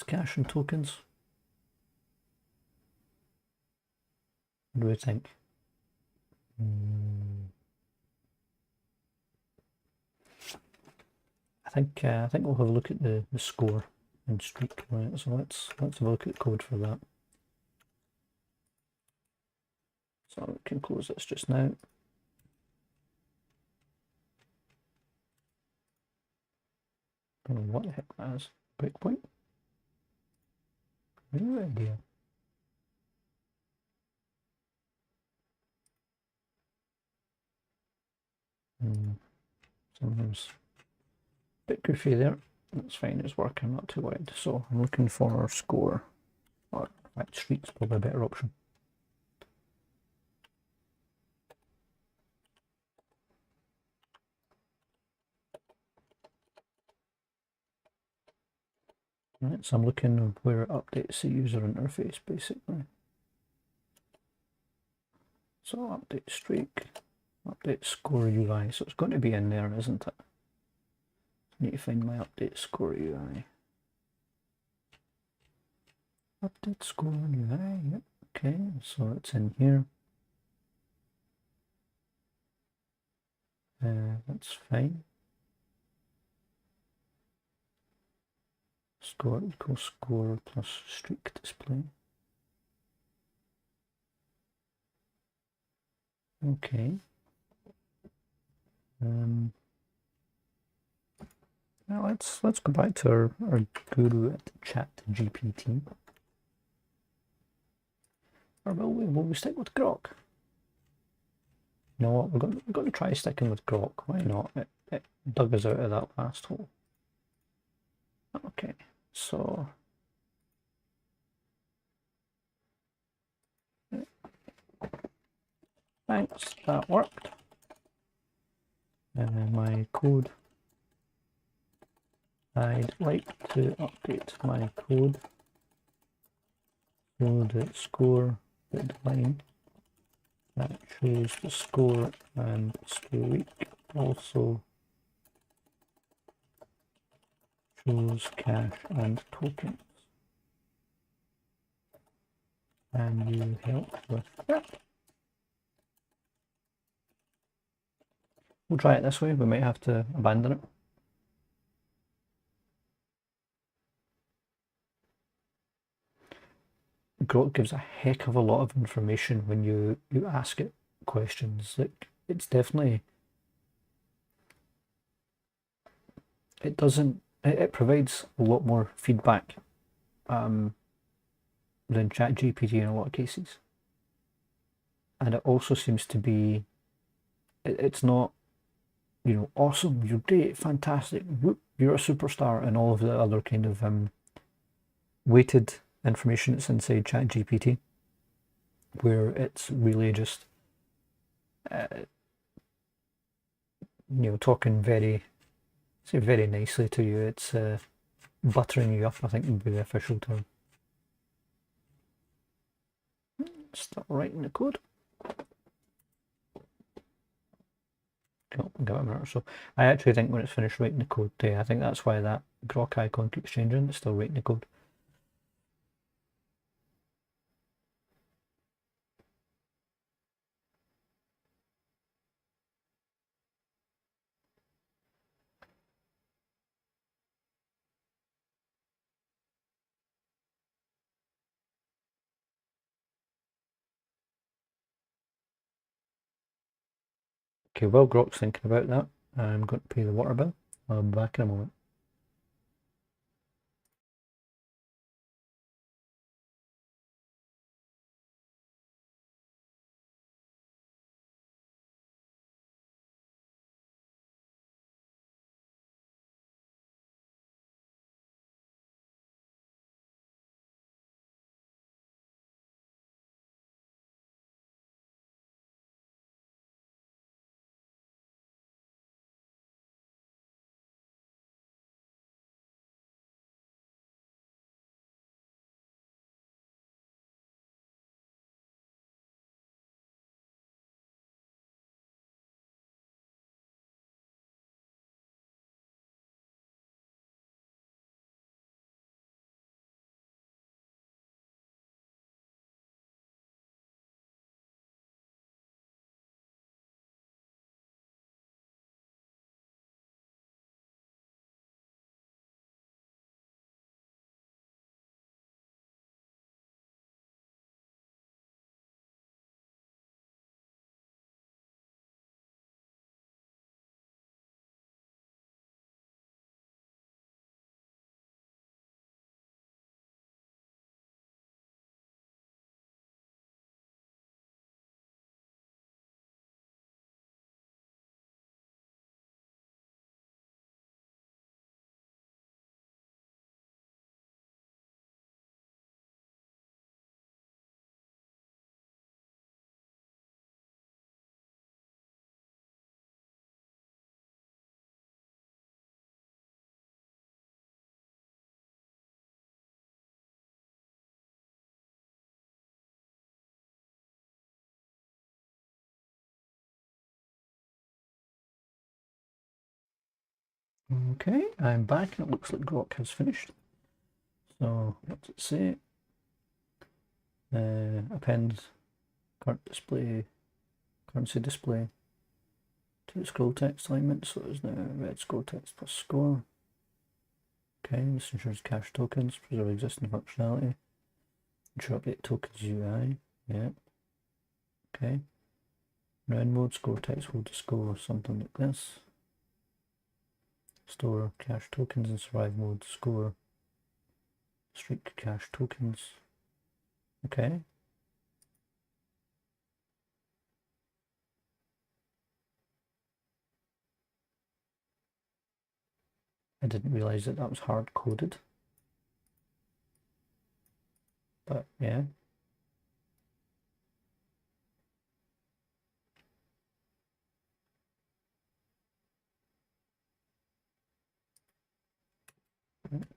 cash and tokens. What do we think? I think we'll have a look at the score and streak. Right, so let's have a look at the code for that. So we can close this just now. I don't know what the heck that is. Breakpoint? No idea. Sometimes a bit goofy there. That's fine, it's working, not too worried. So I'm looking for score, or in fact streak's probably a better option. Right, so I'm looking where it updates the user interface basically. So update streak, update score UI. So it's going to be in there, isn't it? I need to find my update score UI. Update score UI, yep. Okay, so it's in here. That's fine. Score equals score plus streak display. Okay. Now let's go back to our guru at ChatGPT. Or will we stick with Grok? You know what, we're going to try sticking with Grok. Why not? It dug us out of that last hole. Okay, so thanks, that worked. My code. I'd like to update my code so that score the line that shows the score and streak also shows cash and tokens. And you help with that. We'll try it this way, we might have to abandon it. Grok gives a heck of a lot of information when you ask it questions. Like, it's definitely, it provides a lot more feedback than ChatGPT in a lot of cases. And it also seems to be, it's not, awesome, you're great, fantastic, whoop, you're a superstar, and all of the other kind of weighted information that's inside ChatGPT, where it's really just, talking very nicely to you. It's buttering you up, I think would be the official term. Start writing the code. Oh, give it a minute or so. I actually think when it's finished writing the code, I think that's why that Grok icon keeps changing. It's still writing the code. Okay, while Grok's thinking about that, I'm going to pay the water bill. I'll be back in a moment. Okay, I'm back and it looks like Grok has finished. So, what's it say? Append currency display to the scroll text alignment, so it's now red scroll text plus score. Okay, this ensures cache tokens, preserve existing functionality, ensure update tokens UI, yeah. Okay. Round mode, score text hold to score, something like this. Store cache tokens in survive mode, score streak cache tokens. Okay. I didn't realize that was hard coded. But yeah.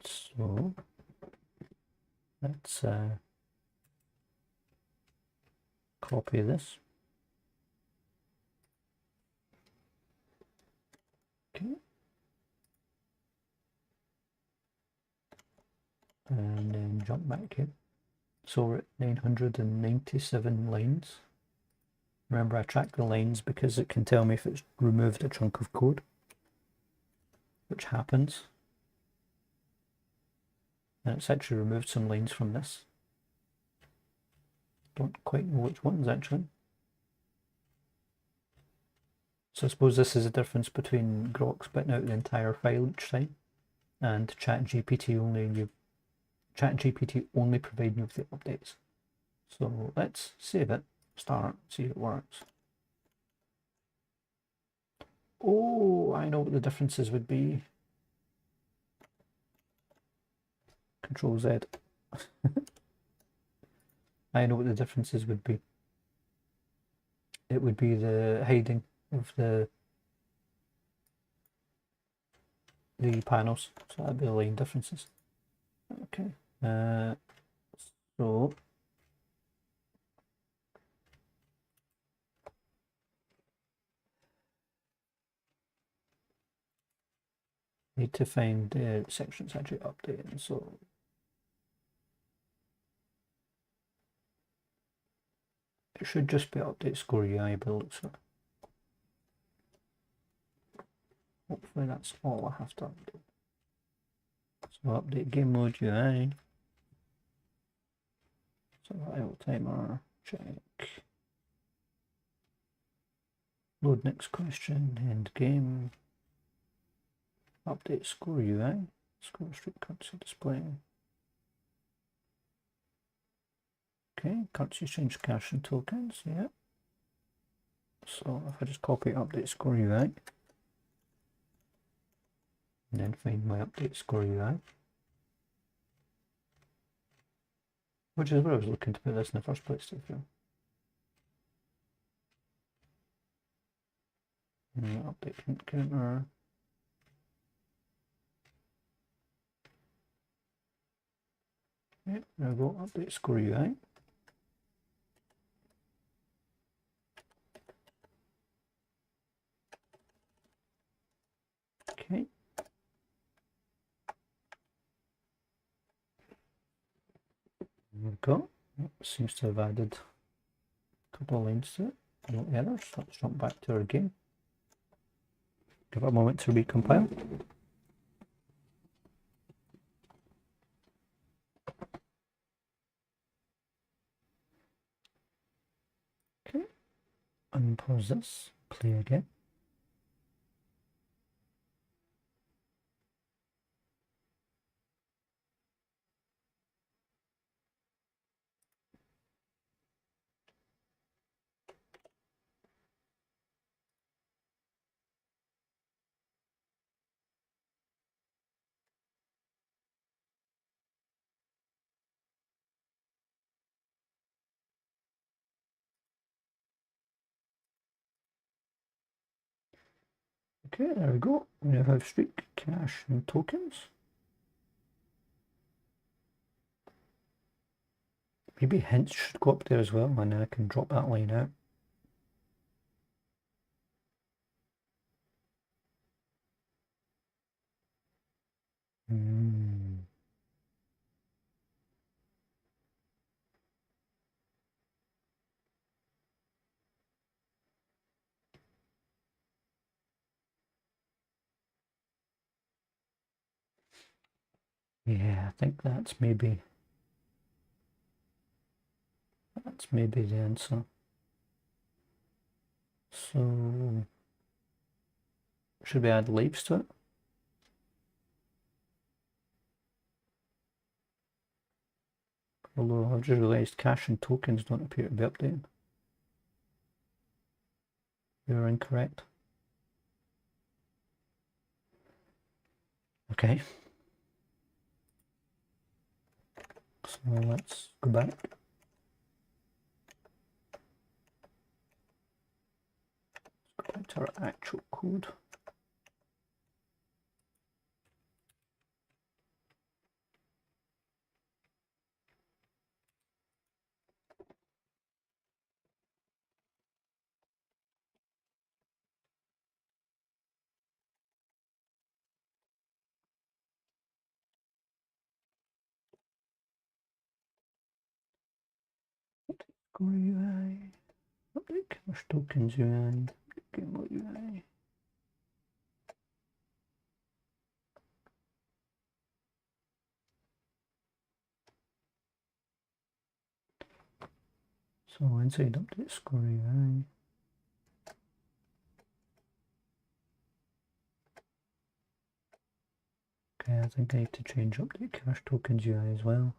So let's copy this. Okay. And then jump back here. So we're at 997 lines. Remember, I track the lines because it can tell me if it's removed a chunk of code, which happens. And it's actually removed some lines from this. don't quite know which ones actually. So I suppose this is the difference between Grok spitting out the entire file each time and ChatGPT only providing you with the updates. So let's save it, start, see if it works. Oh, I know what the differences would be. Control Z. I know what the differences would be. It would be the hiding of the panels. So that'd be the line differences. Okay. So need to find the sections actually updating. So it should just be update score UI build. So hopefully that's all I have to update. So update game mode UI. Survival timer, check. Load next question, end game. Update score UI. Score street currency display. Okay, currency exchange cash and tokens, yeah. So if I just copy update score UI and then find my update score UI, which is where I was looking to put this in the first place. Update counter. Yeah, there we go, update score UI. Okay. There we go. Seems to have added a couple of lines to it. No errors. Let's jump back to our game. Give it a moment to recompile. Okay. Unpause this. Play again. Okay, there we go. We now have streak, cash, and tokens. Maybe hints should go up there as well, and then I can drop that line out. Yeah, I think that's maybe the answer. So should we add leaves to it? Although I've just realised cash and tokens don't appear to be updated. You're incorrect. Okay. So let's go back. Let's go back to our actual code. Score UI. Update cash tokens UI. Game mode UI. So inside update score UI. Okay, I think I need to change update cache tokens UI as well.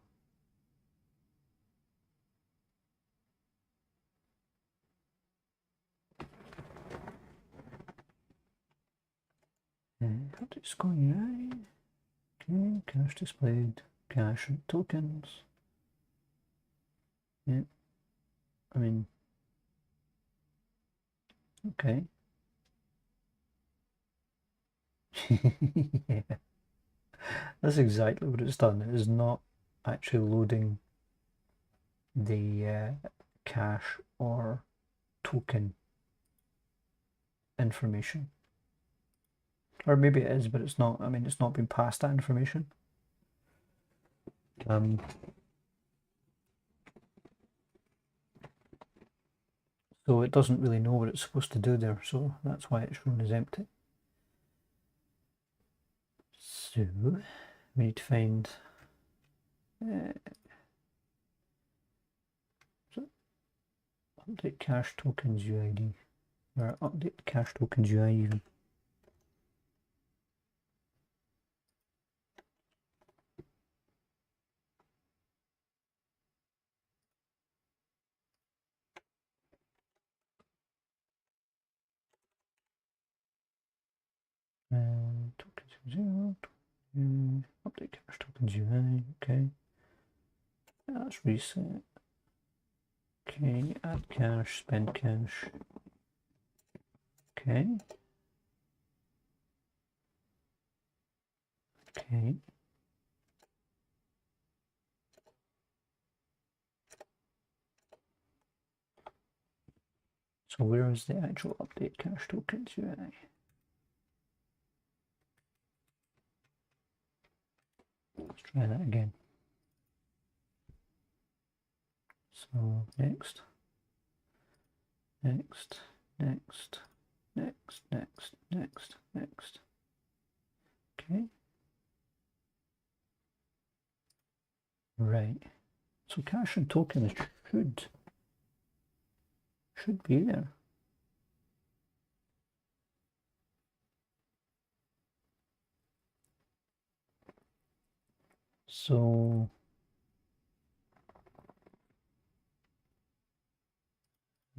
Update score UI. Okay, cache displayed, cache and tokens. Yeah, I mean, okay. Yeah. That's exactly what it's done. It is not actually loading the cache or token information. Or maybe it is, but it's not. I mean, it's not been passed that information. So it doesn't really know what it's supposed to do there, so that's why it's shown as empty. So we need to find update cache tokens UID, or update cache tokens UI even. Tokens 0, update cache tokens UI, okay. That's reset. Okay, add cache, spend cache. Okay. Okay. So where is the actual update cache tokens UI? Let's try that again. So next, next, next, next, next, next, next. Okay. Right. So cache and tokens should be there. So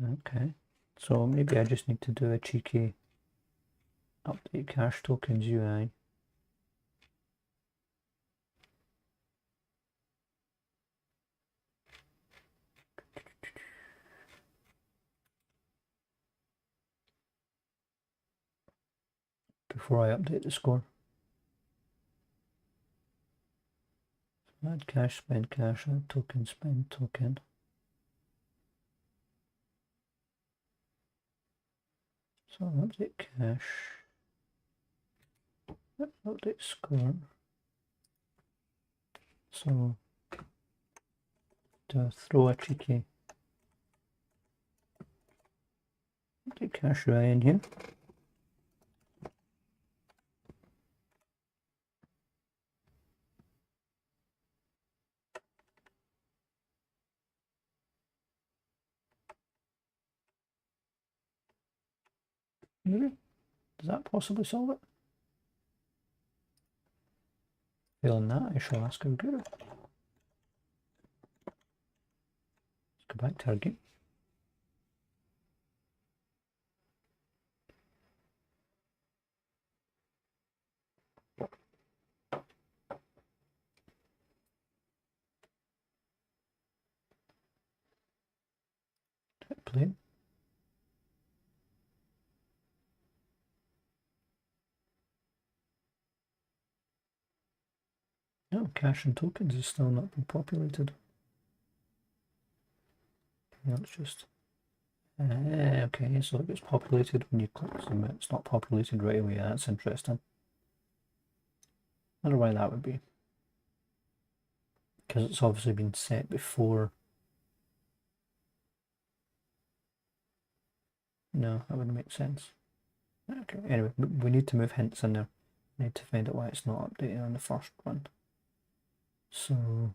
okay. So maybe I just need to do a cheeky update cache tokens UI. Before I update the score. Add cache, spend cache, add token, spend token. So update cache, update score. So to throw a cheeky update cache UI in here. Maybe? Does that possibly solve it? Failing that, I shall ask our guru. Let's go back to our game. Hit play. No, cache and tokens is still not been populated. Yeah, let's just okay, so it gets populated when you click submit. It's not populated right away. That's interesting. I wonder why that would be. Because it's obviously been set before. No, that wouldn't make sense. Okay, anyway, we need to move hints in there. We need to find out why it's not updated on the first one. So,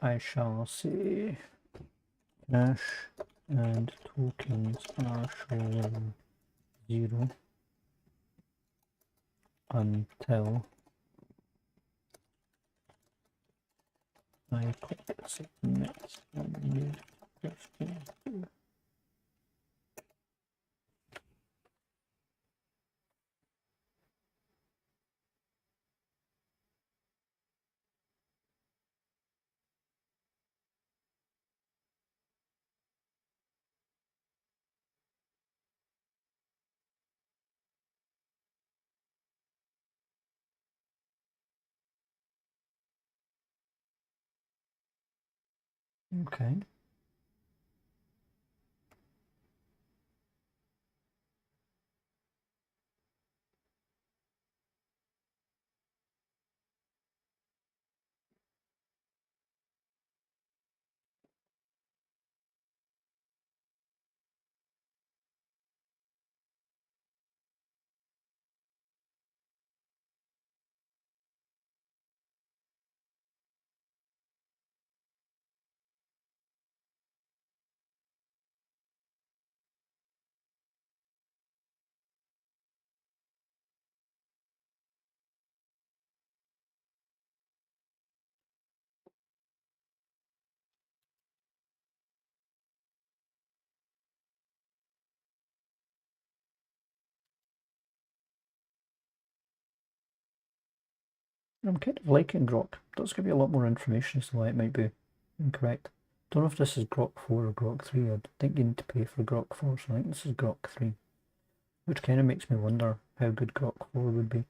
I shall say cash and tokens are showing 0 until I click submit and you just okay. I'm kind of liking Grok. Does give you a lot more information as to why it might be incorrect. Don't know if this is Grok 4 or Grok 3. I think you need to pay for Grok 4, so I think this is Grok 3. Which kind of makes me wonder how good Grok 4 would be.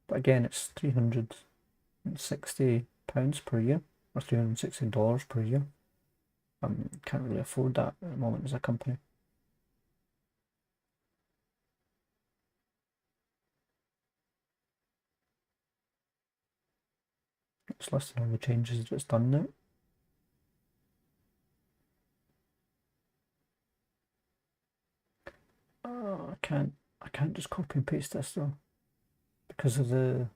But again, it's £360 per year, or $360 per year. Can't really afford that at the moment as a company. It's listing all the changes that it's done now. Oh, I can't just copy and paste this though, because of the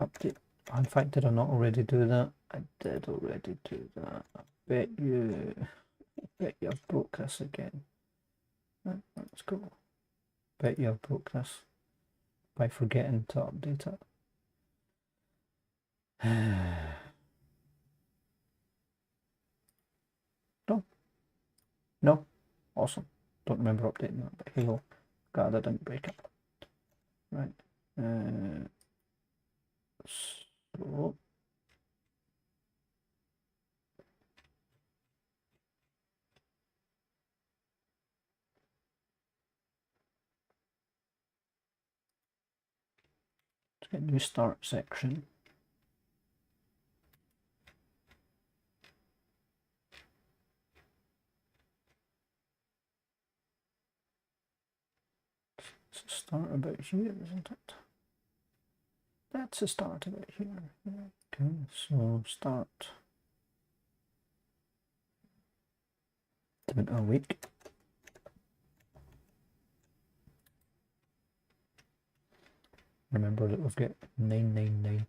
update. In fact, did I not already do that? I did already do that. I bet you I've broke this again. Let's go. Bet you I've broke this by forgetting to update it. No. No. Awesome. Don't remember updating that, but hey ho. Glad I didn't break it. Right. So let's get new start section. It's a start about here, isn't it? That's a start about here. Okay, so start about a week. Remember that we've got 999.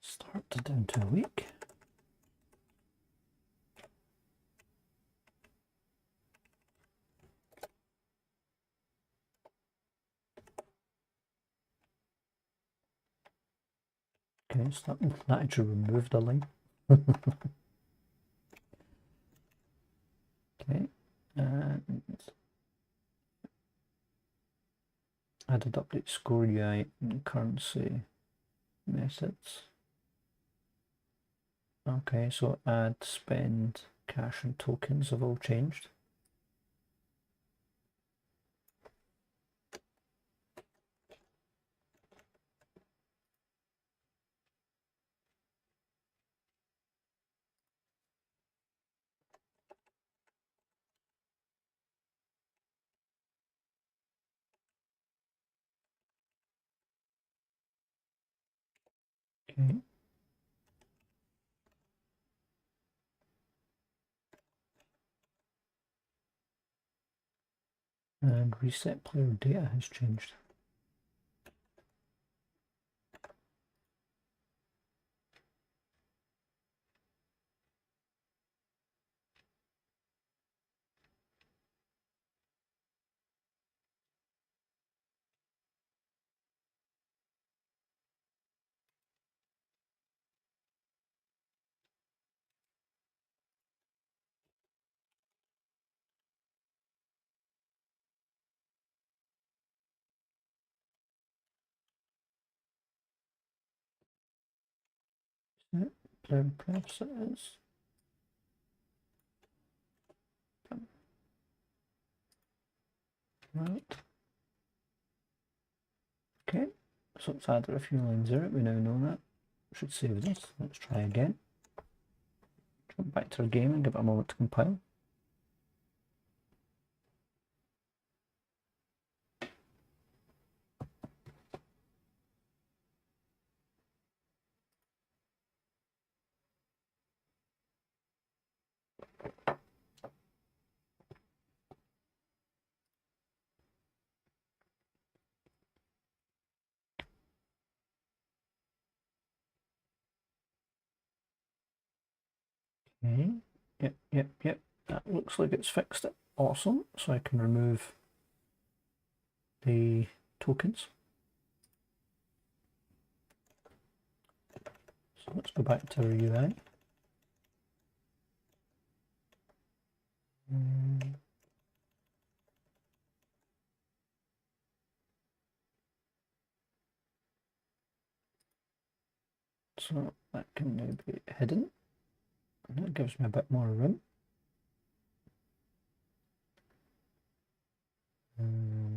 Start down to a week. Okay, so that actually removed a line. Okay, and added update score UI and currency methods. Okay, so add, spend, cash and tokens have all changed. Okay. And reset player data has changed. Set player preferences. Right. Okay, so it's added a few lines there. We now know that. Should save this. Let's try again. Jump back to our game and give it a moment to compile. Okay. Yep. That looks like it's fixed it. Awesome. So I can remove the tokens. So let's go back to our UI. So that can now be hidden. And that gives me a bit more room.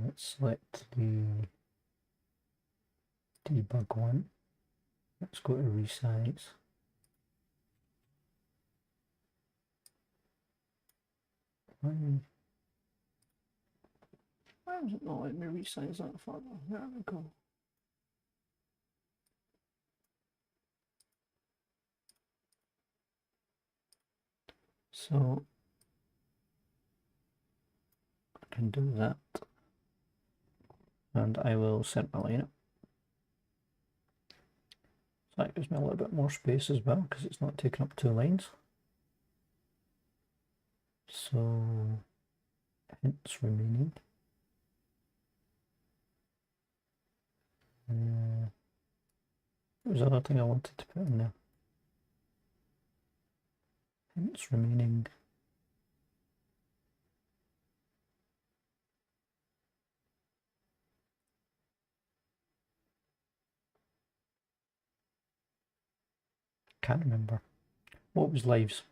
Let's select the debug one. Let's go to resize. Why is it not letting me resize that further? There we go. So I can do that. And I will set my line up. So that gives me a little bit more space as well because it's not taking up 2 lines. So hints remaining. What was the other thing I wanted to put in there? Hints remaining. Can't remember. What was lives?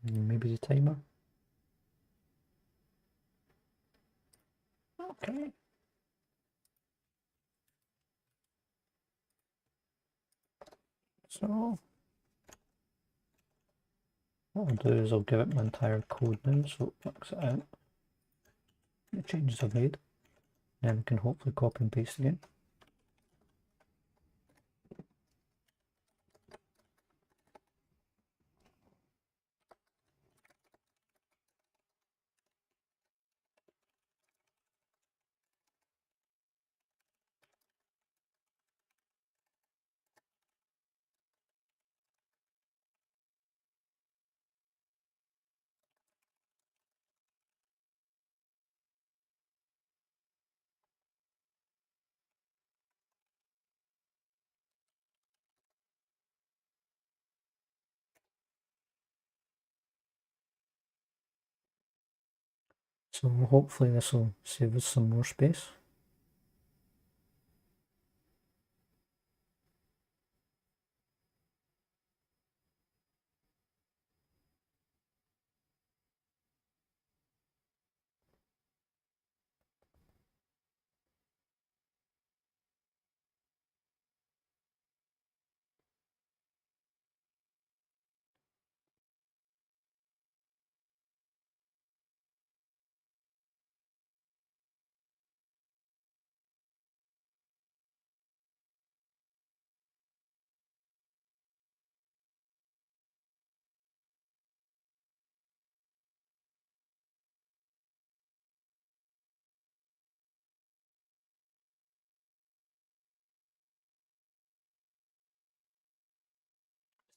Maybe the timer. Okay. So what I'll do is I'll give it my entire code now so it works it out. The changes I've made. Then we can hopefully copy and paste again. So hopefully this will save us some more space.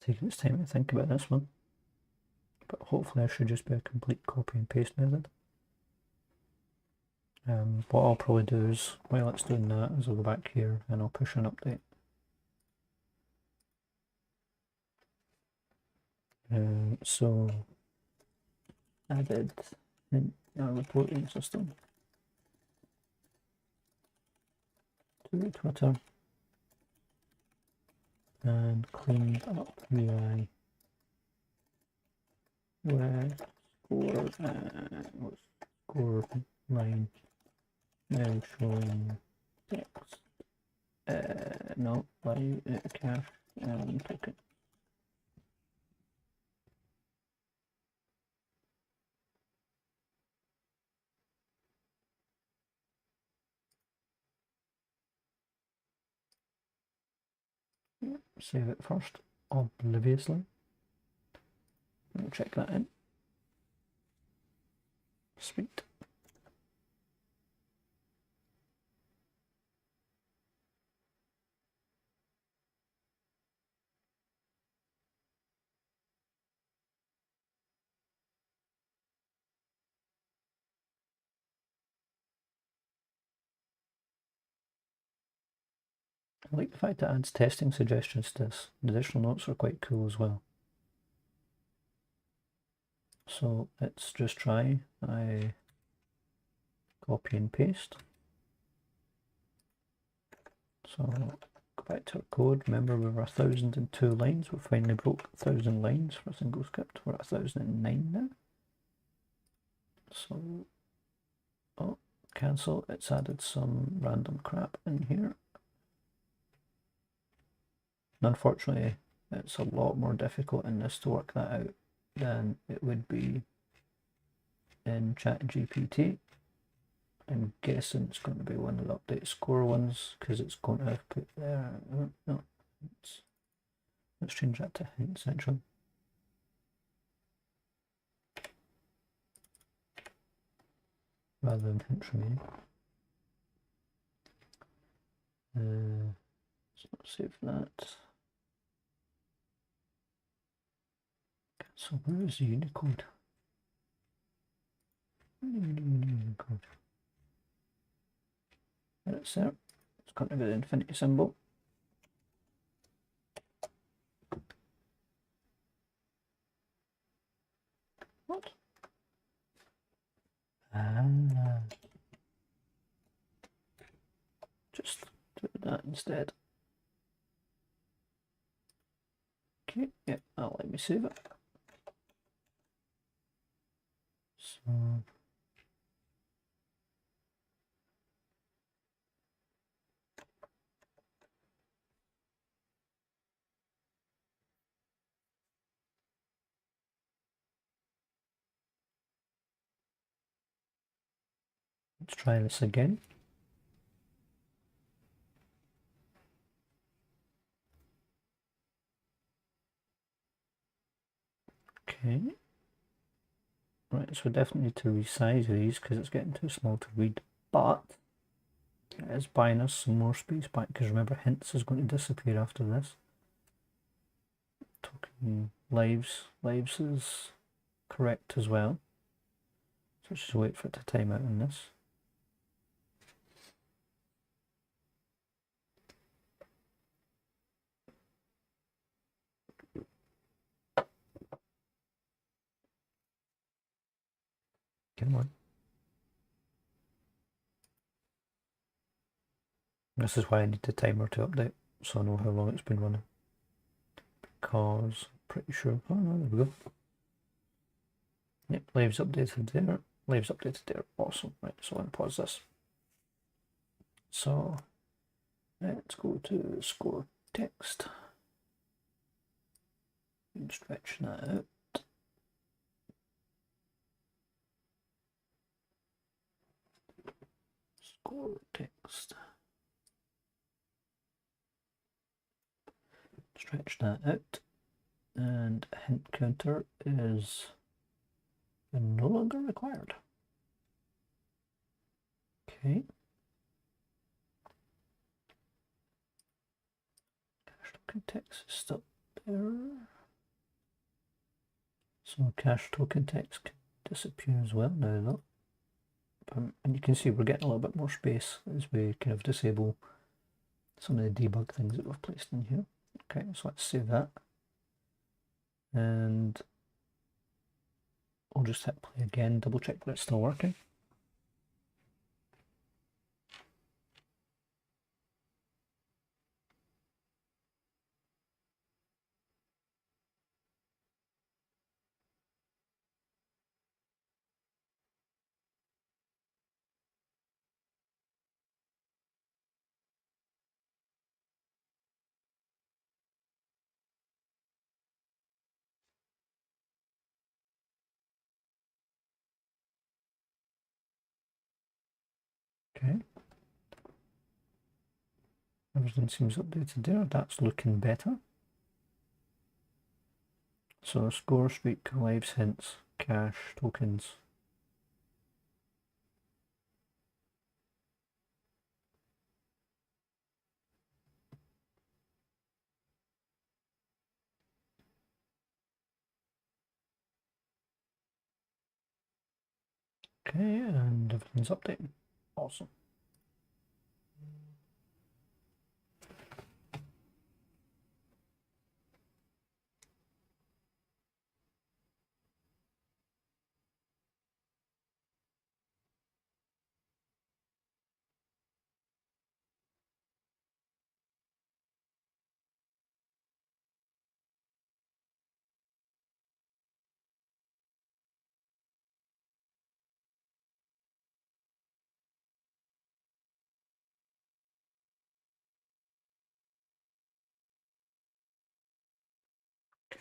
taking its time to think about this one, but hopefully I should just be a complete copy and paste method. What I'll probably do is, while it's doing that, is I'll go back here and I'll push an update. So added in our reporting system to Twitter and cleaned up UI where score line now showing text. No, live cache and token. Save it first, obliviously. We'll check that in. Sweet. I like the fact it adds testing suggestions to this. The additional notes are quite cool as well. So let's just try. I copy and paste. So go back to our code. Remember, we were 1,002 lines. We finally broke 1,000 lines for a single script. We're at 1,009 now. So, oh, cancel. It's added some random crap in here. And unfortunately, it's a lot more difficult in this to work that out than it would be in ChatGPT. I'm guessing it's going to be one of the update score ones because it's going to have put there. No, let's change that to hints actually. Rather than hints remaining. So let's save that. So where is the Unicode? Unicode. There it's there. It's got to be the infinity symbol. What? Just do that instead. Okay, yeah, that'll let me save it. So let's try this again. Okay. Right, so we definitely need to resize these because it's getting too small to read, but it is buying us some more space back because remember hints is going to disappear after this. Token lives is correct as well. So let's just wait for it to time out on this. Come on. This is why I need the timer to update, so I know how long it's been running. Because I'm pretty sure. Oh no, there we go. Yep, lives updated there. Lives updated there. Awesome. Right, so I'm gonna pause this. So let's go to score text and stretch that out. Score text. Stretch that out, and hint counter is no longer required. Okay. Text is still there. So cache token text can disappear as well now, though. And you can see we're getting a little bit more space as we kind of disable some of the debug things that we've placed in here. Okay, so let's save that. And I'll just hit play again, double check that it's still working. Okay. Everything seems updated there. That's looking better. So score, streak, lives, hints, cache, tokens. Okay, and everything's updating. Awesome.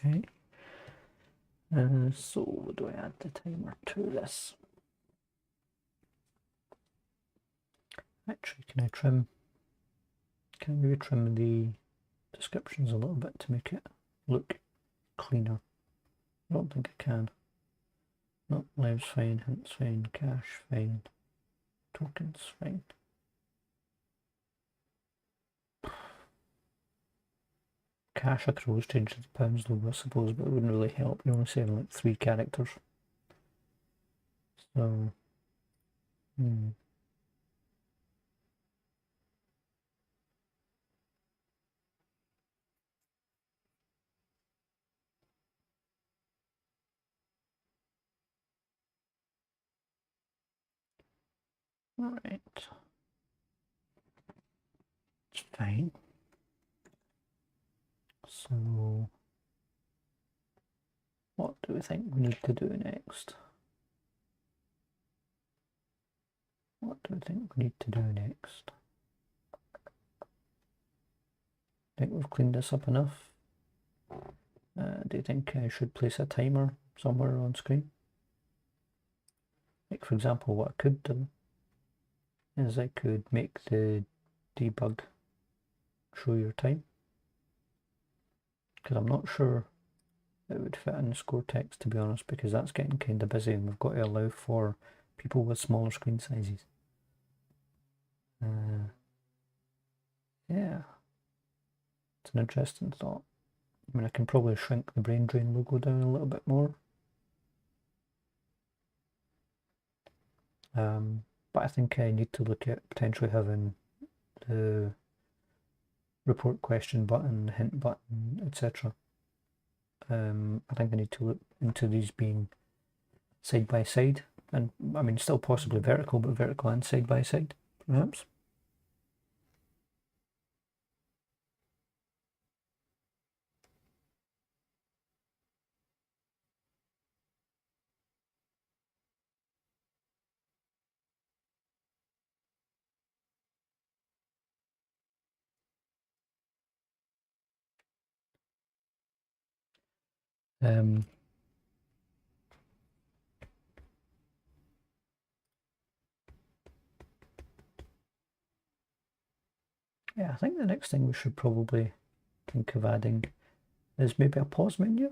Okay. So do I add the timer to this? Actually, can I trim? Can I maybe trim the descriptions a little bit to make it look cleaner? I don't think I can. No, lives fine, hints fine, cache fine, tokens fine. Cache I could always change to the pounds though, I suppose, but it wouldn't really help. You're only saying like 3 characters. So, Right. It's fine. So, what do we think we need to do next? What do we think we need to do next? I think we've cleaned this up enough. Do you think I should place a timer somewhere on screen? Like, for example, what I could do is I could make the debug show your time, because I'm not sure it would fit in the score text, to be honest, because that's getting kind of busy and we've got to allow for people with smaller screen sizes. Yeah, it's an interesting thought. I mean, I can probably shrink the brain drain logo down a little bit more. But I think I need to look at potentially having the report question button, hint button, etc. I think I need to look into these being side by side, and I mean still possibly vertical, but vertical and side by side, perhaps. Yeah, I think the next thing we should probably think of adding is maybe a pause menu.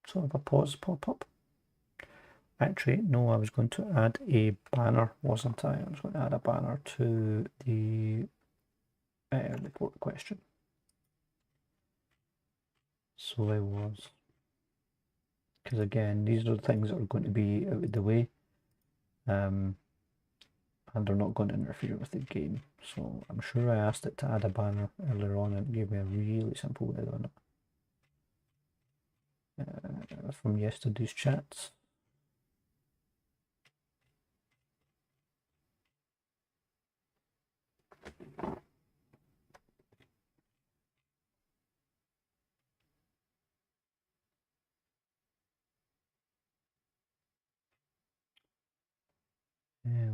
Sort of a pause pop-up. Actually, no, I was going to add a banner, wasn't I? I was going to add a banner to the report question. So I was, because again, these are the things that are going to be out of the way, and they're not going to interfere with the game. So I'm sure I asked it to add a banner earlier on, and it gave me a really simple way on it from yesterday's chats.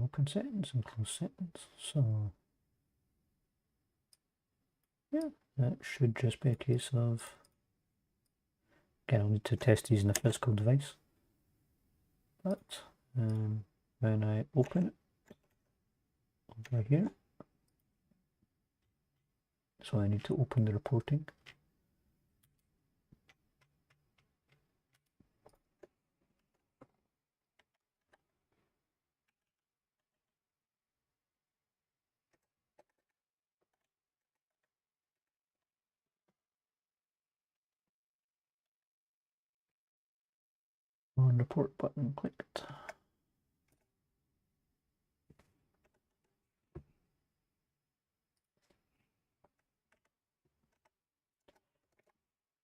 Open settings and close settings. So yeah, that should just be a case of, again, I'll need to test these in a physical device. But when I open it over here, so I need to open the reporting. On report button clicked.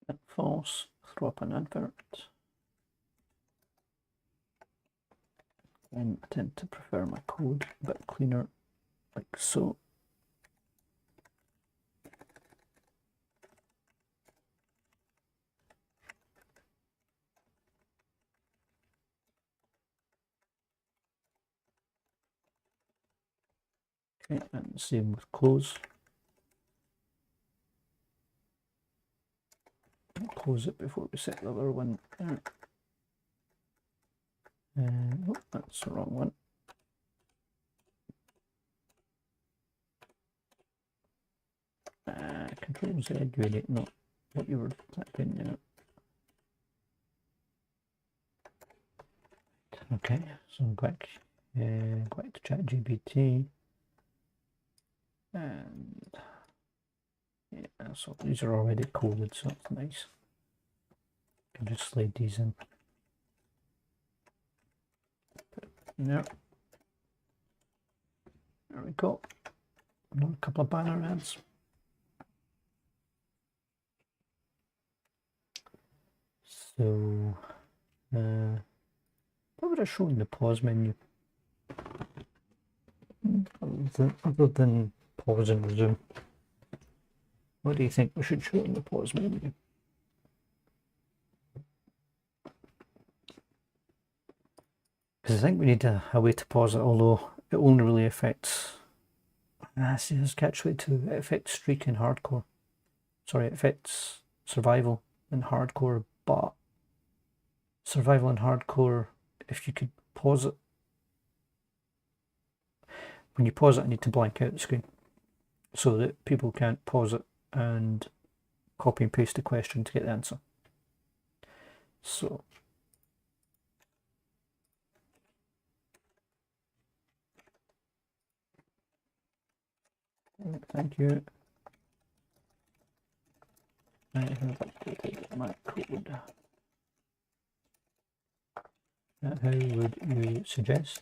And false, throw up an advert. And I tend to prefer my code a bit cleaner, like so. Okay, and same with close. Close it before we set the other one there. Oh, that's the wrong one. Control Z, really, not what you were typing there. Okay, so back to ChatGPT, and yeah, so these are already coded, so that's nice. I can just slide these in. There we go. Another couple of banner ads. So, what would I show in the pause menu? Other than pause and resume. What do you think we should show in the pause menu? Because I think we need a way to pause it, although it only really affects, see, there's catch 22, it affects streak and hardcore. Sorry, it affects survival and hardcore, but survival and hardcore, if you could pause it, when you pause it, I need to blank out the screen so that people can't pause it and copy and paste the question to get the answer. So thank you. I have updated my code. How would you suggest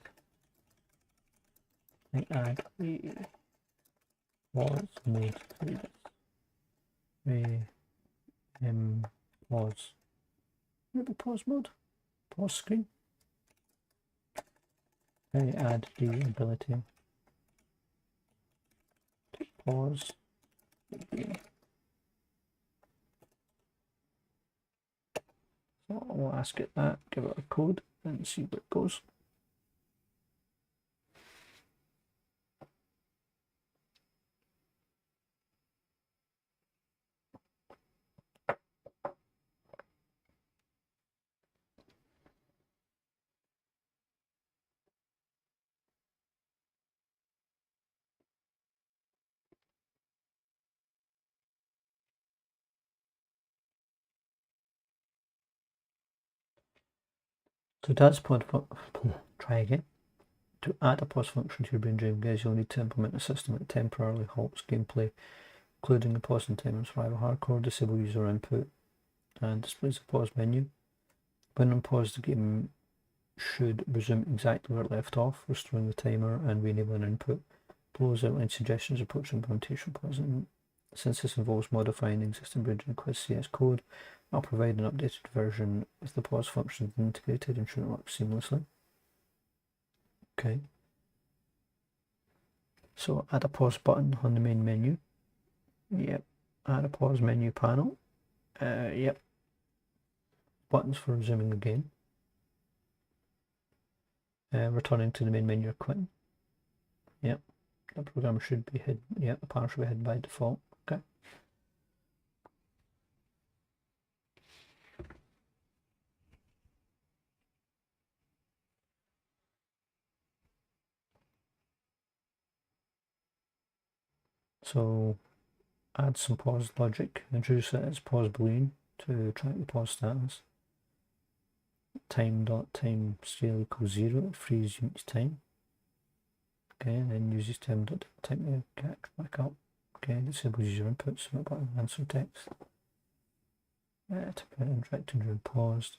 I add a pause mode to this? Pause. Maybe pause mode? Pause screen? I add the ability to pause the game. So I'll ask it that, give it a code and see where it goes. So that's try again. To add a pause function to your brain drain, guys, you'll need to implement a system that temporarily halts gameplay, including the pause and time and survival hardcore, disable user input, and displays the pause menu. When unpaused, the game should resume exactly where it left off, restoring the timer and re-enabling input. Below outline suggestions approach implementation pausing. Since this involves modifying the existing Bridge Request CS code, I'll provide an updated version with the pause function integrated, ensuring it works seamlessly. Okay. So add a pause button on the main menu. Yep. Add a pause menu panel. Yep. Buttons for resuming the game. Returning to the main menu or quitting. Yep. The program should be hidden. Yep, the panel should be hidden by default. Okay. So add some pause logic. Introduce it as pause boolean to track the pause status. Time scale equals 0, it frees each time. Okay, and then uses time dot time to catch back up. Okay, disables user input, submit button, answer text. To prevent interacting during paused.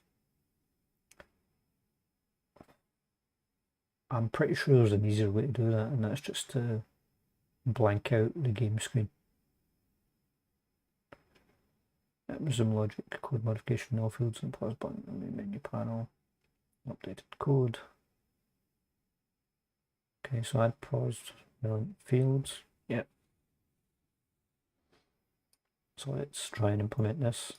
I'm pretty sure there's an easier way to do that, and that's just to blank out the game screen. Resume logic, code modification, all fields and pause button on the menu panel. Updated code. Okay, so add paused fields. Yep. So let's try and implement this.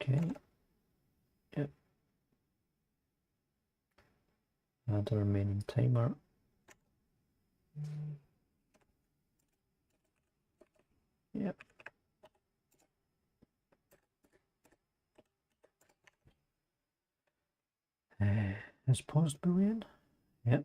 Okay. Yep. Add the remaining timer. Yep. Is paused boolean? Yep.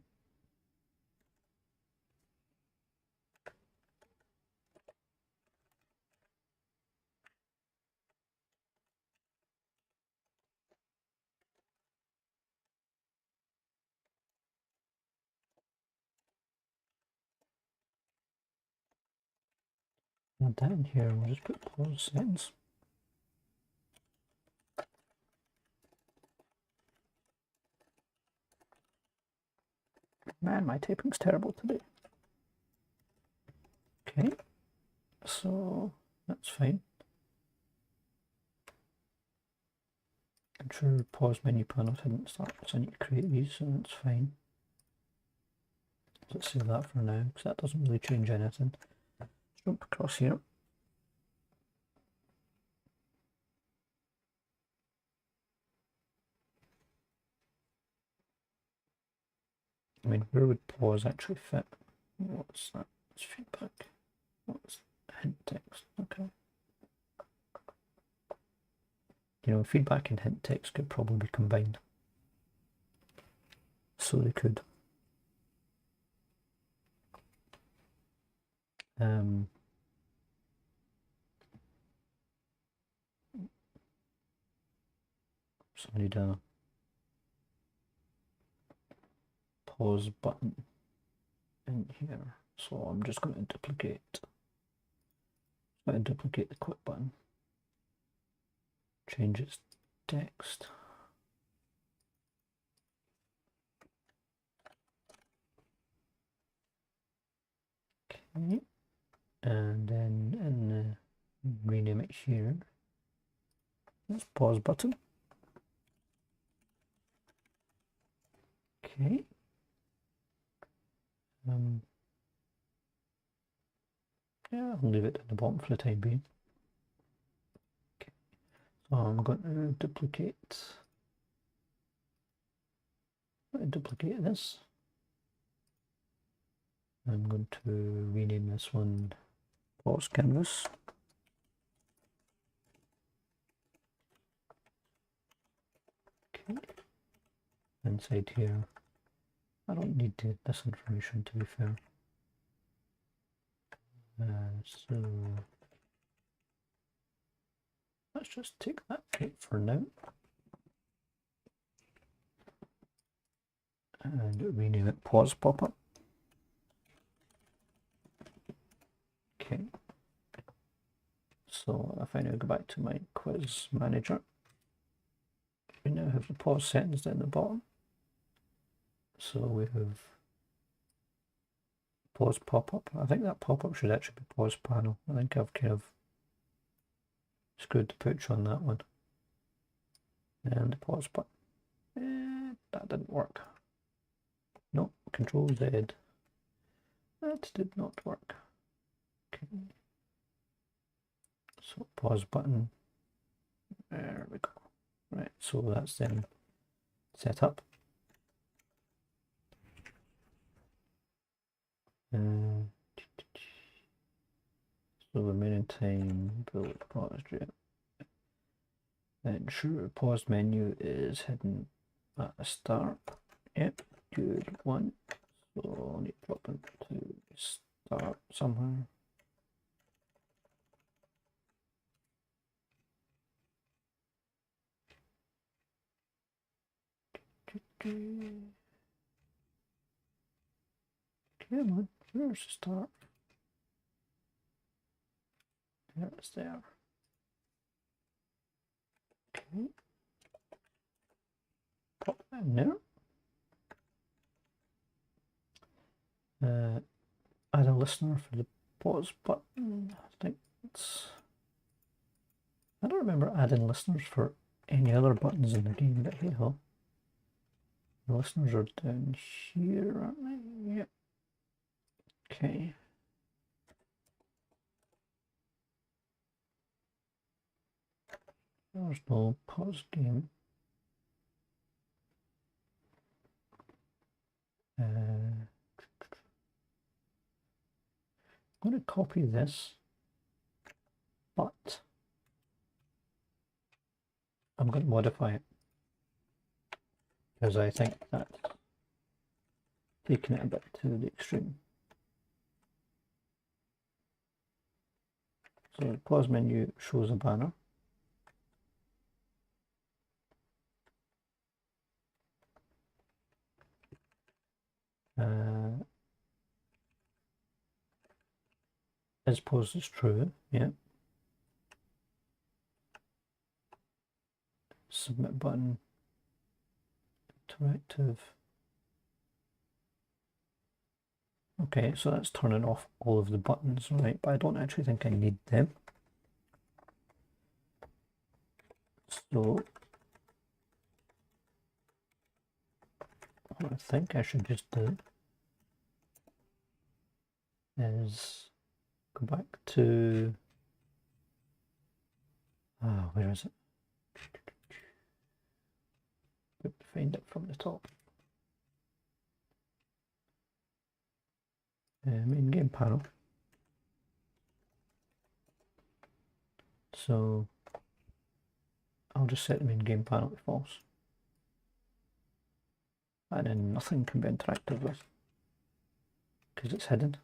Add that in here, we'll just put pause settings. Man, my typing's terrible today. Okay, so that's fine. I'm sure pause menu panel didn't start, so I need to create these, so that's fine. Let's save that for now, because that doesn't really change anything. Let's jump across here. I mean, where would pause actually fit? What's that? It's feedback. What's hint text? Okay. You know, feedback and hint text could probably be combined. So they could. So I need a pause button in here. So I'm just going to duplicate. The quit button. Change its text. Okay. And then in the rename it here. Let's pause button. Okay. Yeah, I'll leave it at the bottom for the time being. Okay. So I'm going to duplicate this. I'm going to rename this one pause canvas. Okay. Inside here, I don't need this information, to be fair. So that let's just take that out for now. And rename it pause pop-up. Okay. So if I now go back to my quiz manager, we now have the pause settings down the bottom. So we have pause pop-up. I think that pop-up should actually be pause panel. I think I've kind of screwed the pooch on that one. And the pause button. That didn't work. No, Control Z. That did not work. Okay. So pause button. There we go. Right, so that's then set up. So remaining time, bullet pause. Ensure pause menu is hidden at the start. Yep, good one. So I'll need to drop into start somewhere. Come on, where's the start? There it's there. Okay. Pop that in there. Add a listener for the pause button. I think it's... I don't remember adding listeners for any other buttons in the game, but hey ho. The listeners are down here, aren't they? Yep. Okay. There's no pause game. I'm going to copy this, but I'm going to modify it because I think that's taking it a bit to the extreme. So the pause menu shows a banner. Is pause is true, yeah. Submit button, interactive. Okay, so that's turning off all of the buttons, right? But I don't actually think I need them. So what I think I should just do is go back to, where is it? Find it from the top. Main game panel. So I'll just set the main game panel to false. And then nothing can be interacted with because it's hidden.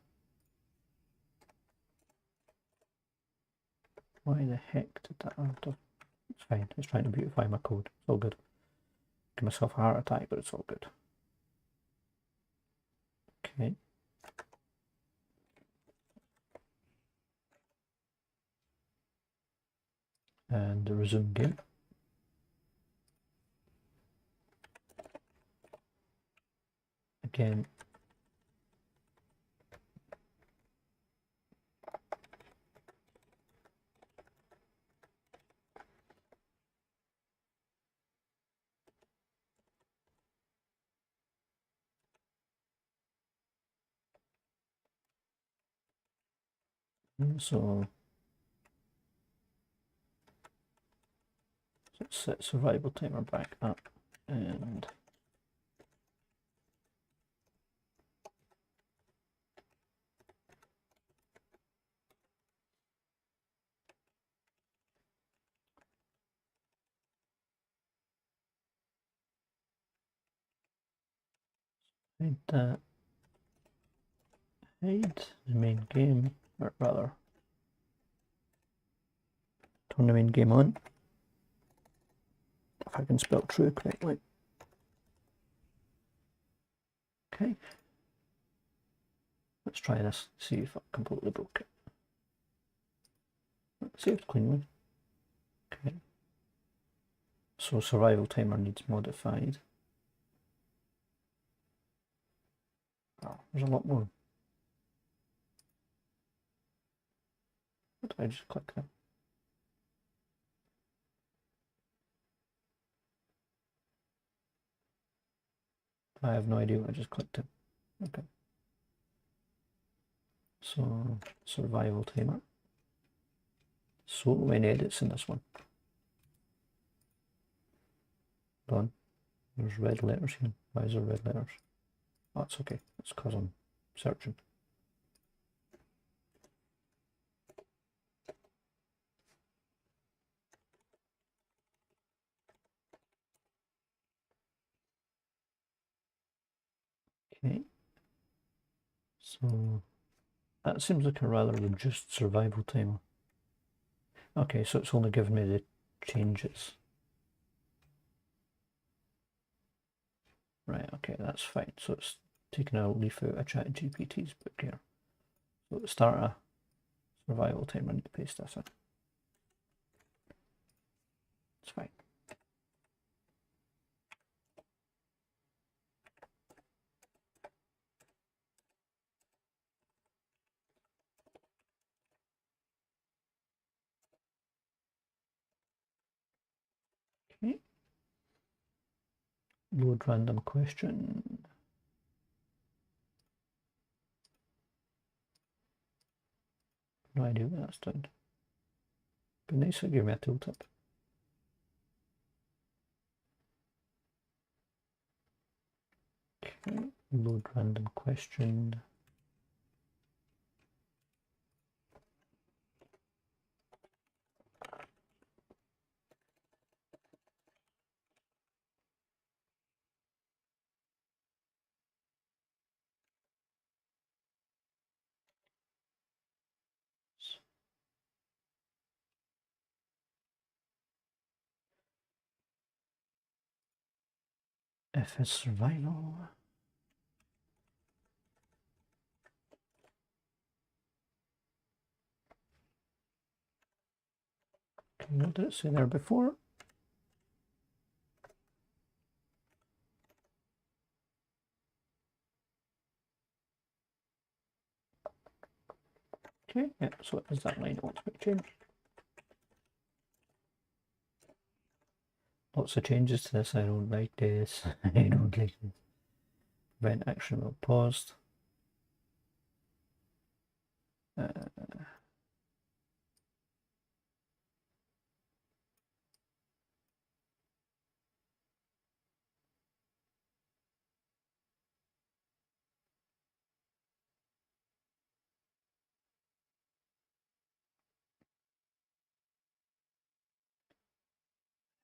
Why the heck did that happen? It's fine, it's trying to beautify my code. It's all good. Give myself a heart attack, but it's all good. Okay. And the resume game. Again, so let's set survival timer back up and hide that. Hide the main game, or rather turn the main game on. if I can spell true correctly. Okay. Let's try this, see if I completely broke it. Saved cleanly. Okay. So survival timer needs modified. Oh, there's a lot more. What did I just click there? I have no idea what I just clicked it. Okay. So survival timer. So many edits in this one. Done. There's red letters here. Why is there red letters? Oh, that's okay. It's because I'm searching. Okay. So that seems like a rather reduced survival timer. Okay, so it's only given me the changes. Right, okay, that's fine. So it's taking a leaf out of ChatGPT's book here. So to start a survival timer, I need to paste this in. It's fine. Okay. Load random question. No idea what that's done. Be nice if you give me a tooltip. Okay, load random question. If it's survival. Okay, what did it say there before? Okay, yeah, so it is that line I want to make change. Lots of changes to this. I don't like this. I don't like this. Prevent action while paused.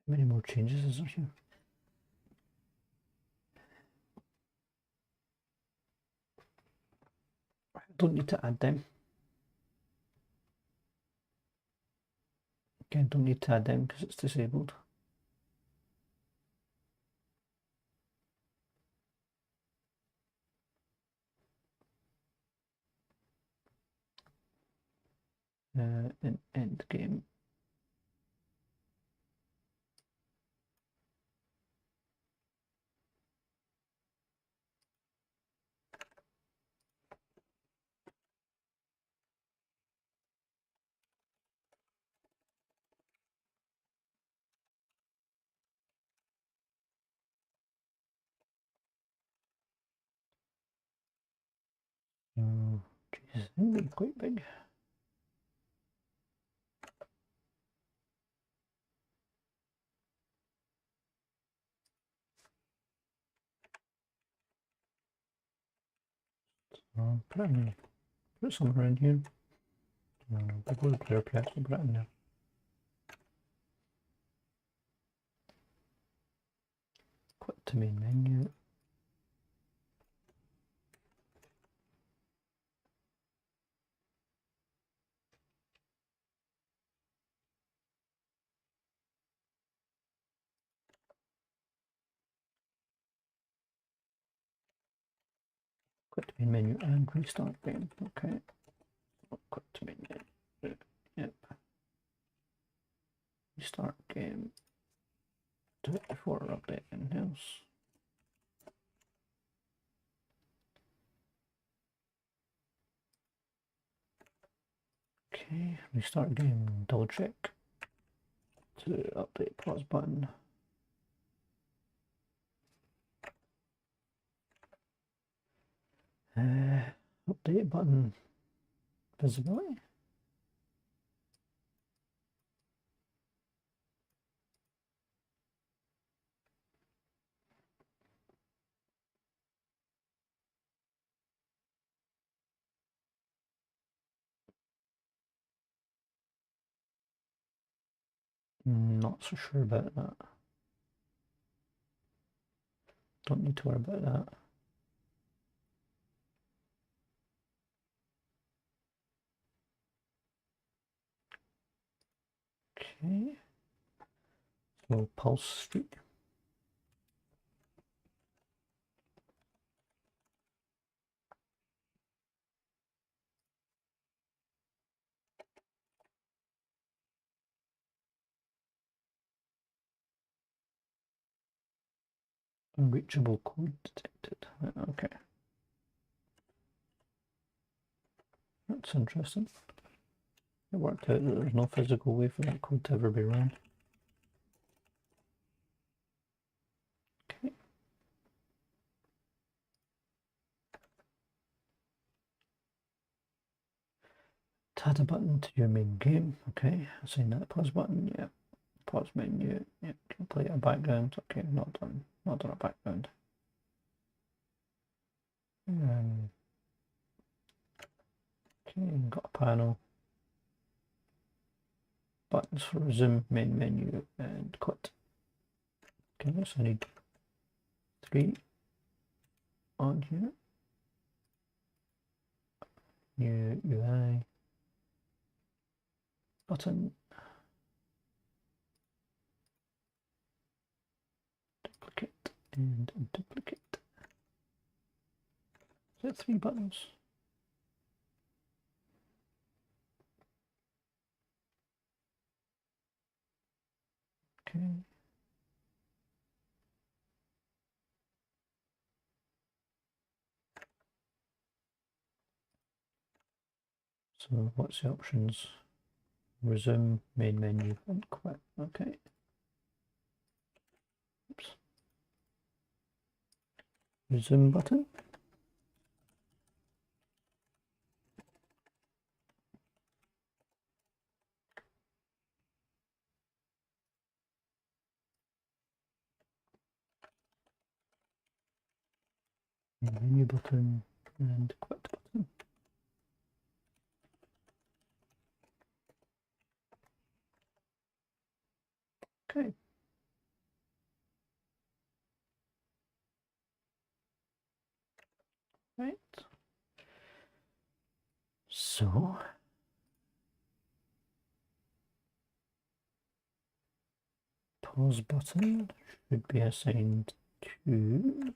How many more changes is there here? I don't need to add them. Again, don't need to add them because it's disabled. In end game. Oh, Jesus, they're quite big. Put somewhere in here. Before the player press, we'll put it in there. Quit to main menu. Quit the main menu and restart game. Okay. Quit the main menu. Yep. Restart game. Do it before updating else. Okay, restart game, double check to update pause button. Update button visibility. Not so sure about that. Don't need to worry about that. Okay. So pulse streak. Unreachable code detected. Okay. That's interesting. It worked out that there's no physical way for that code to ever be run. Okay. Add a button to your main game. Okay. Assign that pause button. Yeah. Pause menu. Yeah. Complete a background. Okay. Not done. Not done a background. Okay. Got a panel. Buttons for resume, main menu, and quit. Okay. So I need 3 on here. New UI. Button. Duplicate and duplicate. Is that 3 buttons? Okay. So what's the options? Resume, main menu, and quit. Okay. Oops. Resume button. Menu button and quit button. Okay. Right. So pause button should be assigned to.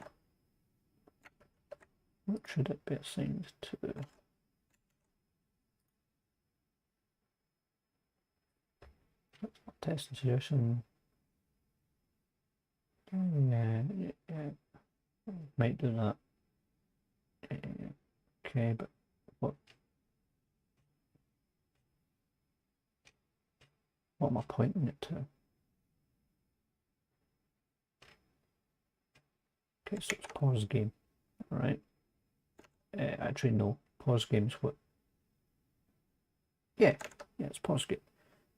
What should it be assigned to? Test and suggestion. Yeah, might do that. Okay, but what am I pointing it to? Okay, so it's pause game. All right. Actually, no. Pause game's what? Yeah, it's pause game.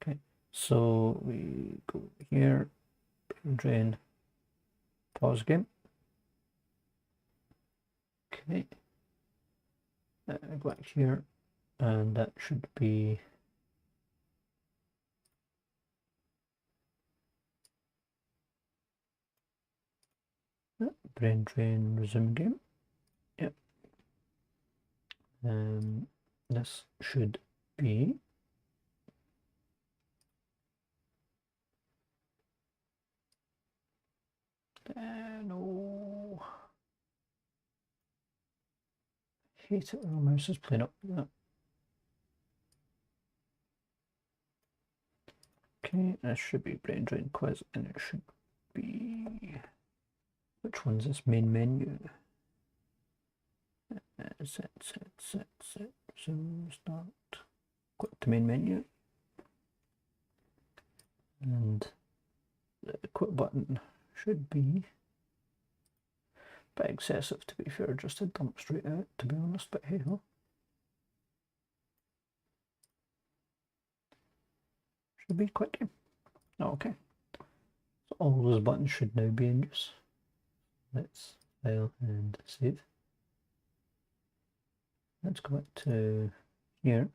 Okay, so we go here, drain, pause game. Okay, go back here, and that should be brain drain, resume game. Yep. This should be no. hate it when my mouse is playing up with that. Okay, this should be brain drain quiz, and it should be, which one's this? Main menu. Set, zoom, start. Click to main menu. And the quit button should be a bit excessive, to be fair, just to dump straight out, to be honest, but hey ho. Should be quick game. Oh, okay. So all those buttons should now be in use. Let's file and save. Let's go back to here.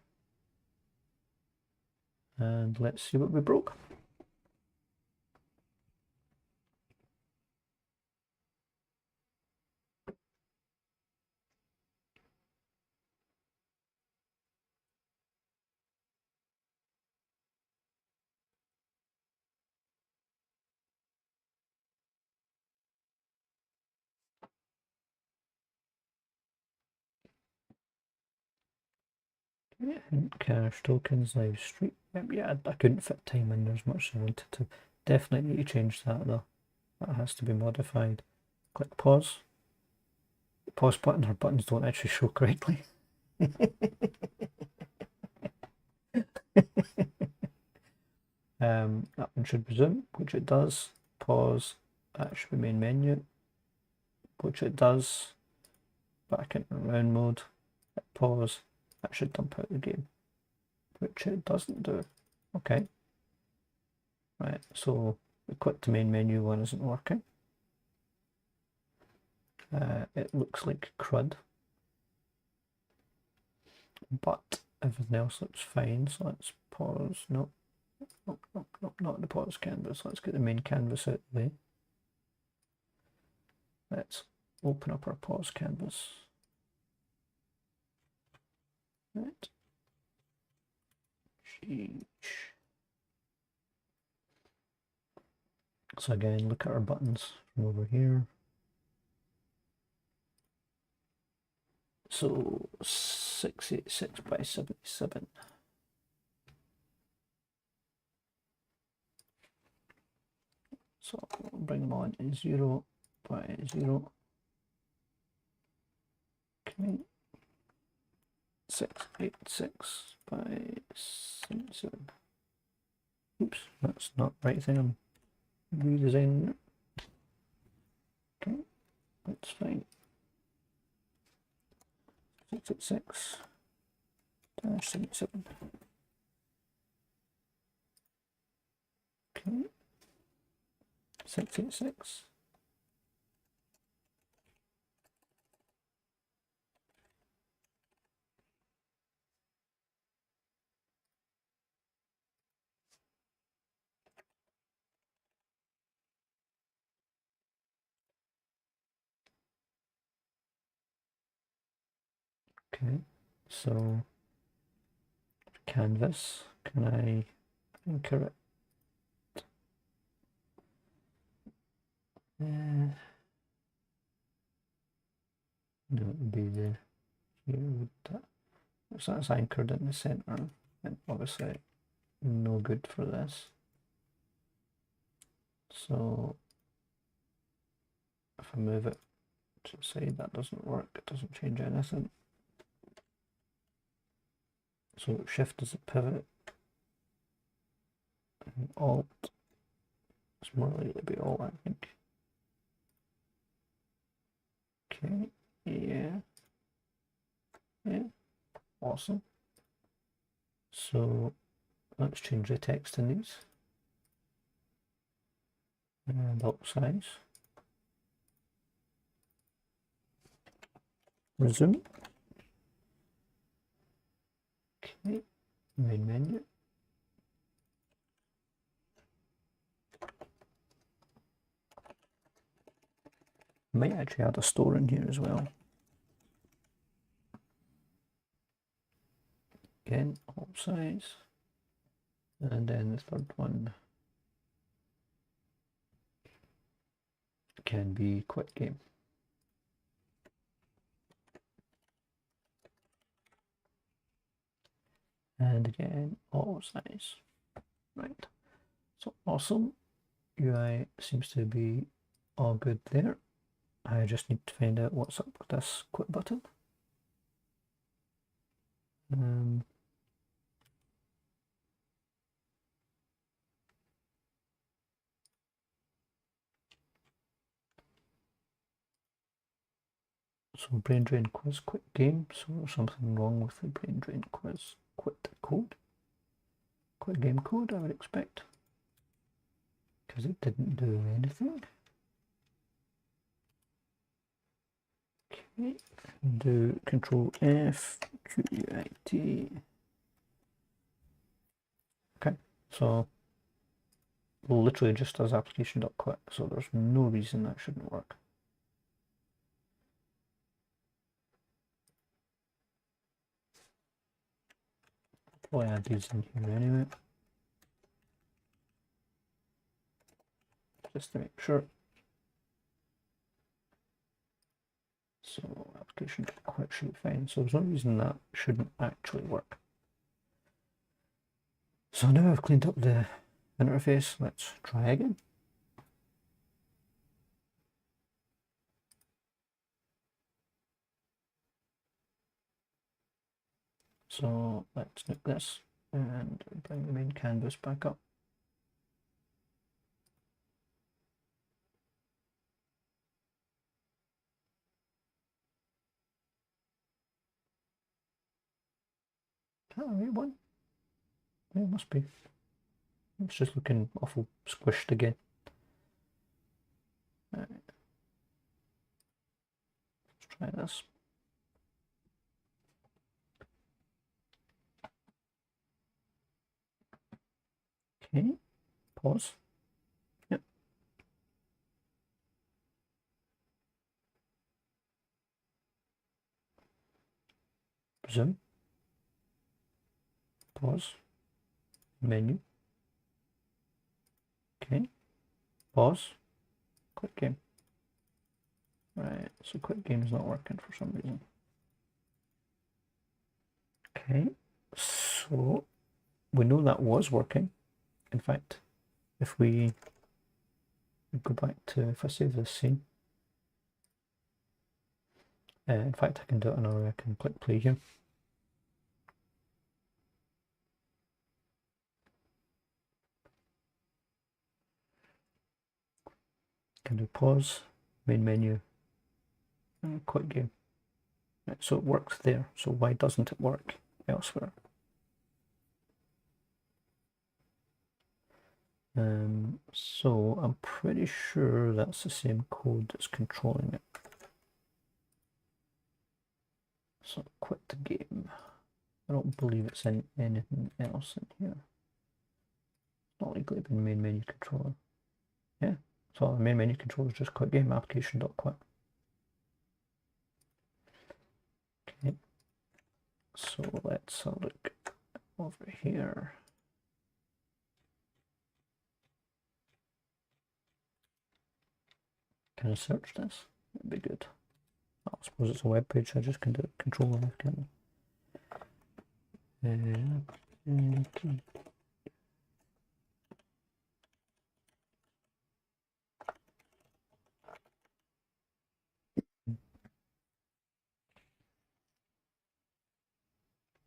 And let's see what we broke. Cache tokens, live stream. Yeah, I couldn't fit time in there as much as I wanted to. Definitely need to change that though. That has to be modified. Click pause. The pause button or buttons don't actually show correctly. That one should resume, which it does. Pause, that should be main menu, which it does. Back into round mode. Pause, that should dump out the game, which it doesn't do. Okay. Right, so the quit to main menu one isn't working. It looks like crud, but everything else looks fine. So let's pause. Nope, not the pause canvas. Let's get the main canvas out of the way. Let's open up our pause canvas. Right. Sheesh. So again, look at our buttons from over here. So 686 by 77. So I'll bring them on in 0 by 0. Okay. 686 by 77. Oops, that's not the right thing. I'm redesigning it. Okay, that's fine. 686 dash 77. Okay. 686. Okay, so canvas, can I anchor it? No, it would be the here with that. So that's anchored in the center, and obviously no good for this. So if I move it to the side, that doesn't work, it doesn't change anything. So shift is a pivot, and alt, it's more likely to be alt, I think. Okay, yeah, awesome. So let's change the text in these. And alt size. Resume. Okay, main menu. Might actually add a store in here as well. Again, alt size. And then the third one can be quit game. And again, auto size. Right. So awesome. UI seems to be all good there. I just need to find out what's up with this quit button. So brain drain quiz quit game. So there's something wrong with the brain drain quiz quit code. Quit game code, I would expect. Because it didn't do anything. Okay, do Control F, QUIT. Okay, so literally just does application.quit, so there's no reason that shouldn't work. I'll add these in here anyway, just to make sure. So application.quit should be fine. So there's no reason that shouldn't actually work. So now I've cleaned up the interface, let's try again. So let's nuke this and bring the main canvas back up. Oh, right one. Yeah, it must be. It's just looking awful squished again. Let's try this. Okay, pause. Yep. Zoom. Pause. Menu. Okay. Pause. Quit game. Right, so quit game is not working for some reason. Okay, so we know that was working. In fact, if we go back to, if I save this scene, in fact I can do it another way. I can click play here. Can do pause, main menu, and quit game. Right, so it works there. So why doesn't it work elsewhere? So I'm pretty sure that's the same code that's controlling it. So quit the game. I don't believe it's in anything else in here. It's not likely to be main menu controller. Yeah, so the main menu controller is just quit game application.quit. Okay, so let's have a look over here. Can I search this? That'd be good. I suppose it's a web page, so I just can do Control F, can't I? Okay.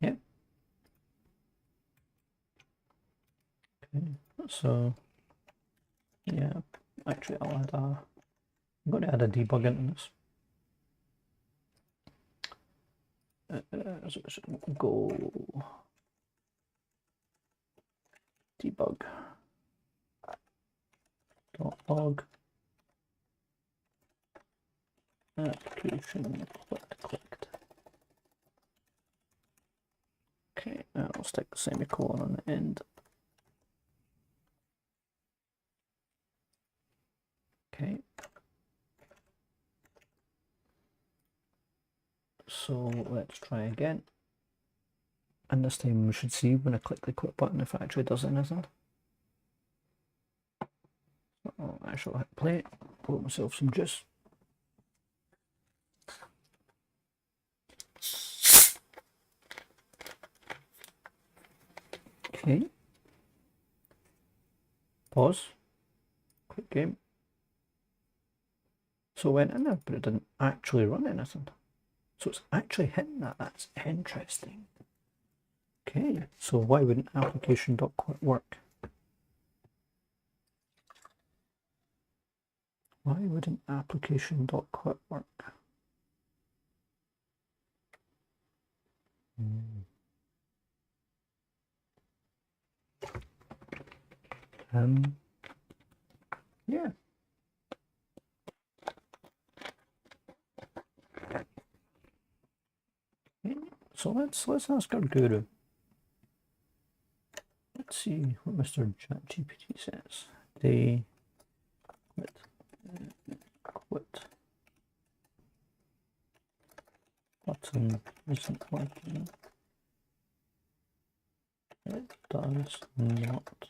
Yep. Okay. So yeah, actually I'll add I'm going to add a debug into this. So it should go debug .log application clicked. Okay, now I'll stick the semicolon on the end. Okay. So let's try again. And this time we should see when I click the quit button if it actually does anything. So I shall hit play, pour myself some juice. Okay. Pause. Quick game. So it went in there, but it didn't actually run anything. So it's actually hitting that. That's interesting. Okay, so why wouldn't application.quit work? Why wouldn't application.quit work? Yeah. So let's ask our guru. Let's see what Mr. ChatGPT says. They quit button isn't working. It does not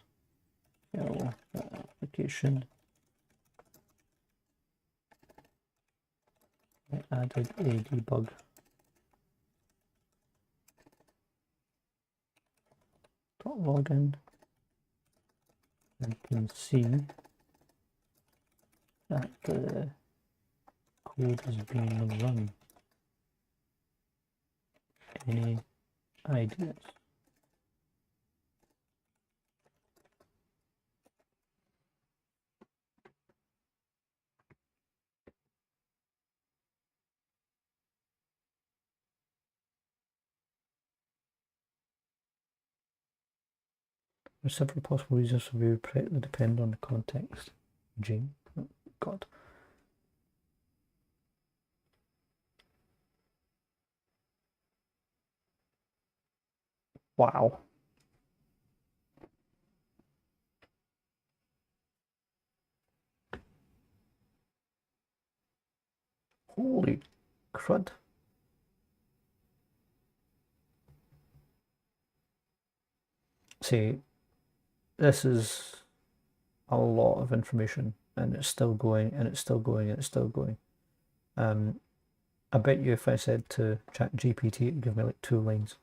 kill the application. I added a debug. Login. You can see that the code is being run. Any ideas? There's several possible reasons for view that depend on the context. Jane. Oh, God. Wow. Holy crud. See, this is a lot of information, and it's still going, and it's still going, and it's still going. I bet you if I said to ChatGPT, it'd give me like 2 lines.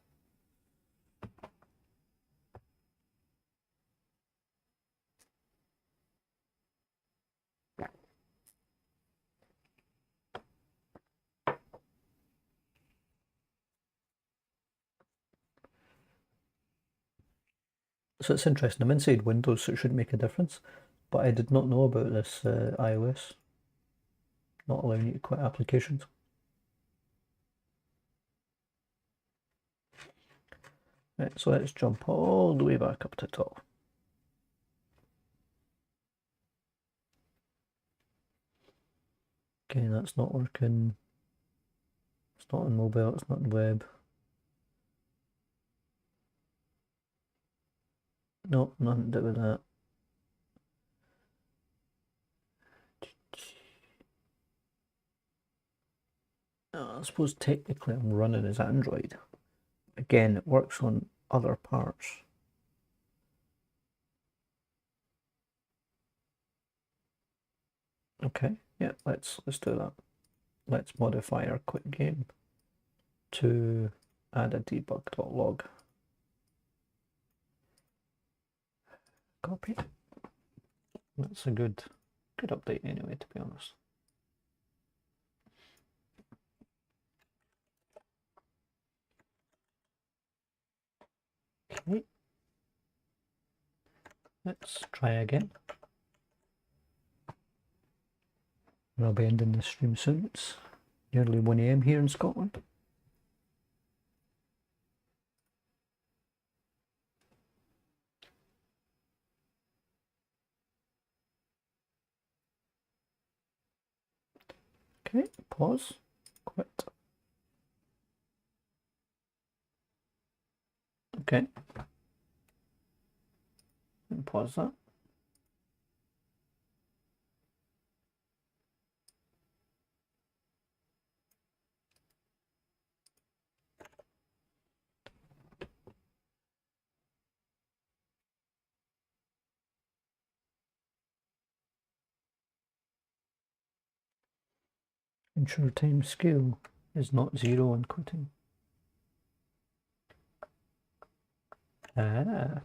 So it's interesting. I'm inside Windows, so it shouldn't make a difference. But I did not know about this iOS not allowing you to quit applications. Right, so let's jump all the way back up to the top. Okay, that's not working. It's not on mobile, it's not on web. No, nothing to do with that. I suppose technically I'm running as Android. Again, it works on other parts. Okay, yeah, let's do that. Let's modify our quick game to add a debug.log. Copy. That's a good update anyway, to be honest. Okay. Let's try again. And I'll be ending the stream soon. It's nearly 1 AM here in Scotland. Okay, pause, quit. Okay. And pause that. Ensure time scale is not 0 and quitting. Ah.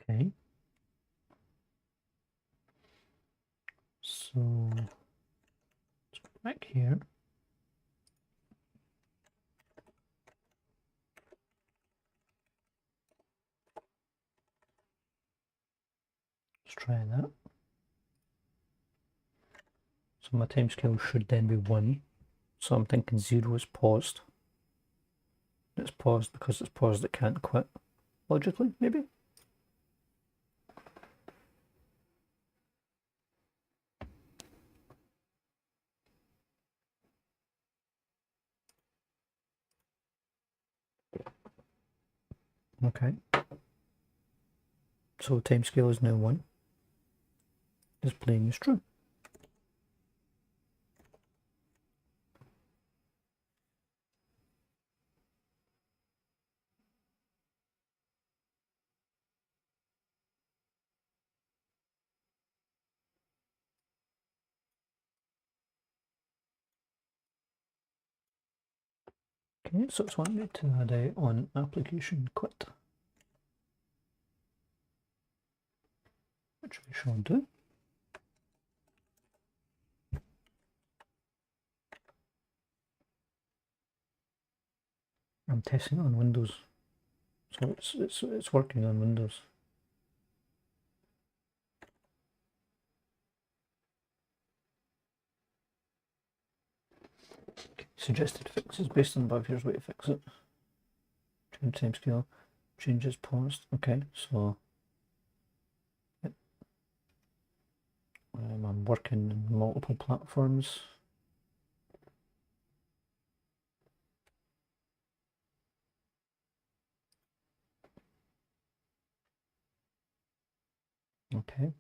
Okay. So back here. Let's try that. So my timescale should then be 1. So I'm thinking 0 is paused. It's paused because it's paused, it can't quit. Logically, maybe? Okay. So timescale is now 1. Displaying is true. Okay, so it's wanting me to add out on application quit, which we shall do. I'm testing on Windows, so it's working on Windows. Okay. Suggested fixes based on above. Here's a way to fix it. Change timescale. Changes paused. Okay, so I'm working in multiple platforms. Okay.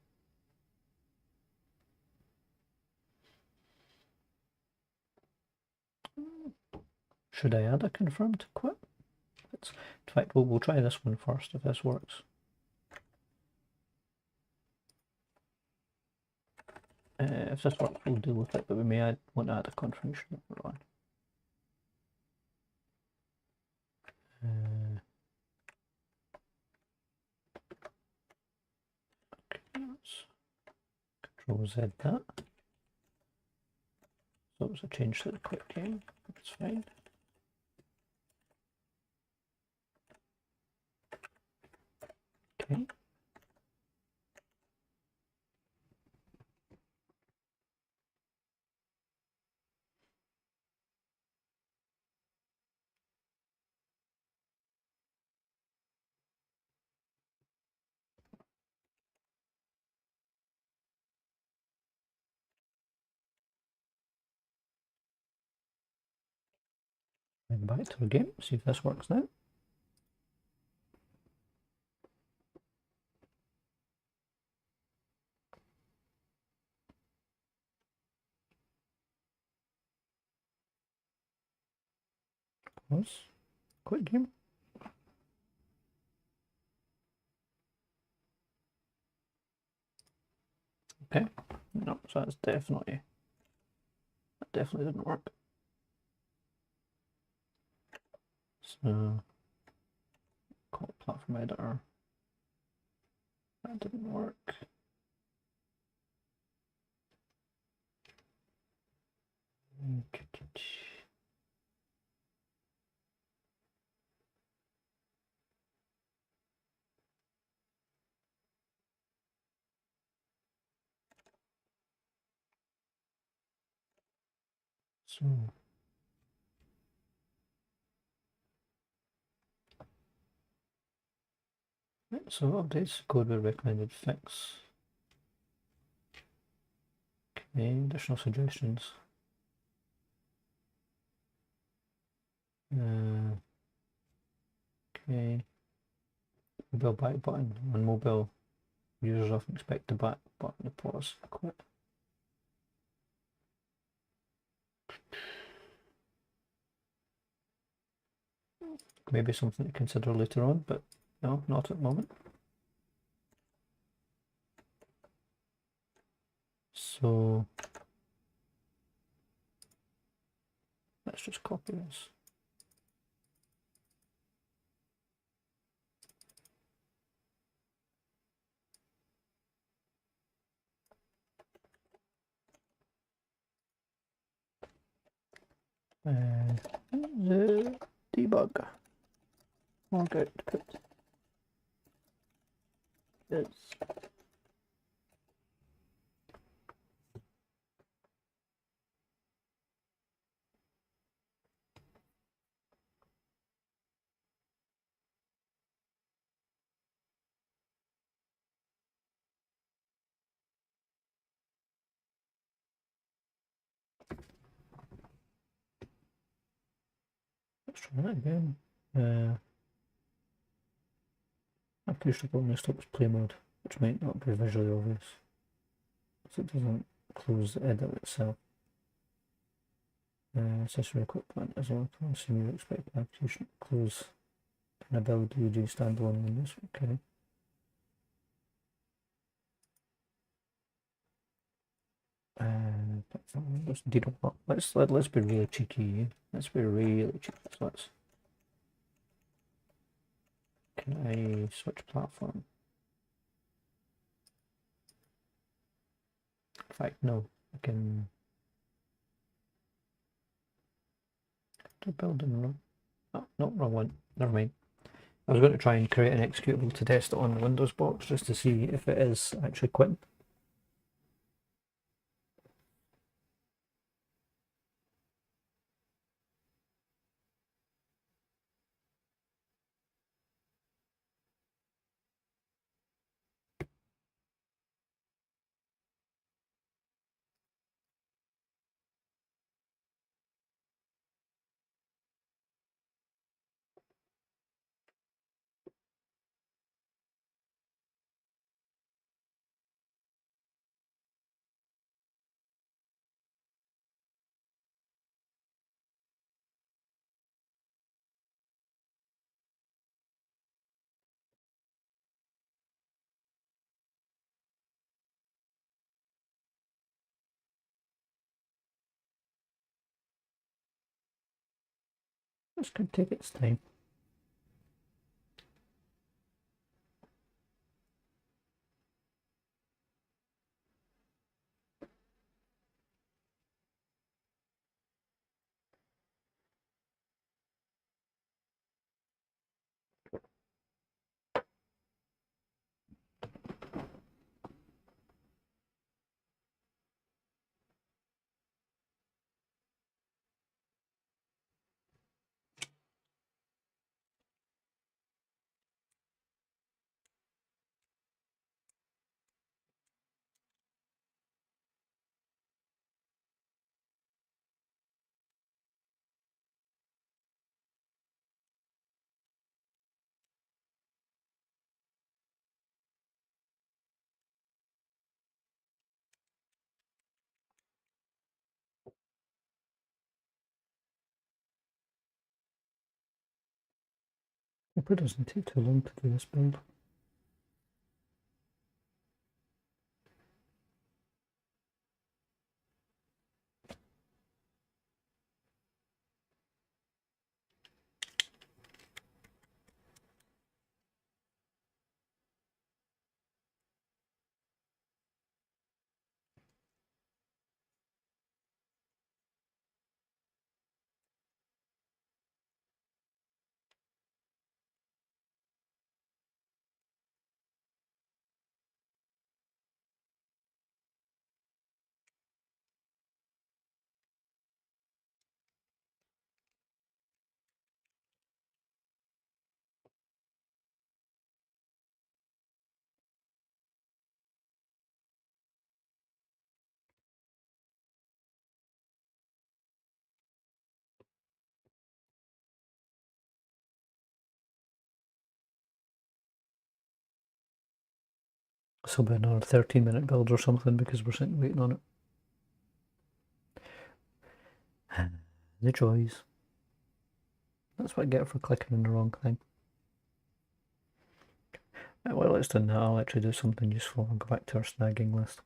Should I add a confirm to quit? In fact, we'll try this one first if this works. If this works, we'll deal with it, but we may want to add a confirmation later on. Okay, let's Control Z that. So it was a change to the quit game. That's fine. Okay. Back to the game, see if this works now. Pause. Quit game. Okay. No, so that definitely didn't work. So call platform editor. That didn't work. So so updates code with recommended fix. Okay, additional suggestions. Okay. Mobile back button. On mobile, users often expect the back button to pause. Quit. Maybe something to consider later on, but no, not at the moment. So let's just copy this. The debug log output is let's try that again. I've pushed the button to stop play mode, which might not be visually obvious, so it doesn't close the edit itself. Accessory equipment as well. I assume you expect the application to close in a build UG standalone Windows. Okay. Let's be really cheeky. Let's be really cheeky. So can I switch platform? In fact, no. I can do build and run. Oh, no, wrong one. Never mind. I was going to try and create an executable to test it on the Windows box just to see if it is actually quitting. This could take its time. Hope it doesn't take too long to do this build. This will be another 13-minute build or something because we're sitting waiting on it. The joys. That's what I get for clicking on the wrong thing. Right, well, it's done that. I'll actually do something useful. I'll go back to our snagging list.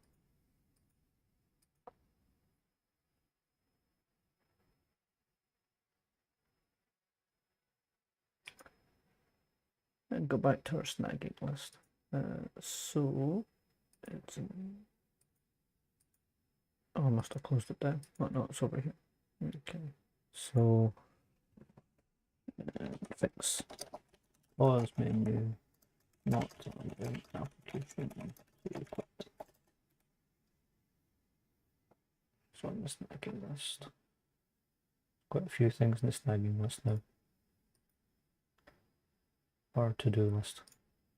And go back to our snagging list. So it's oh, I must have closed it down. Oh no, it's over here. Okay. So fix pause menu, not on application. So on the snagging list. Quite a few things in the snagging list now. Or to-do list.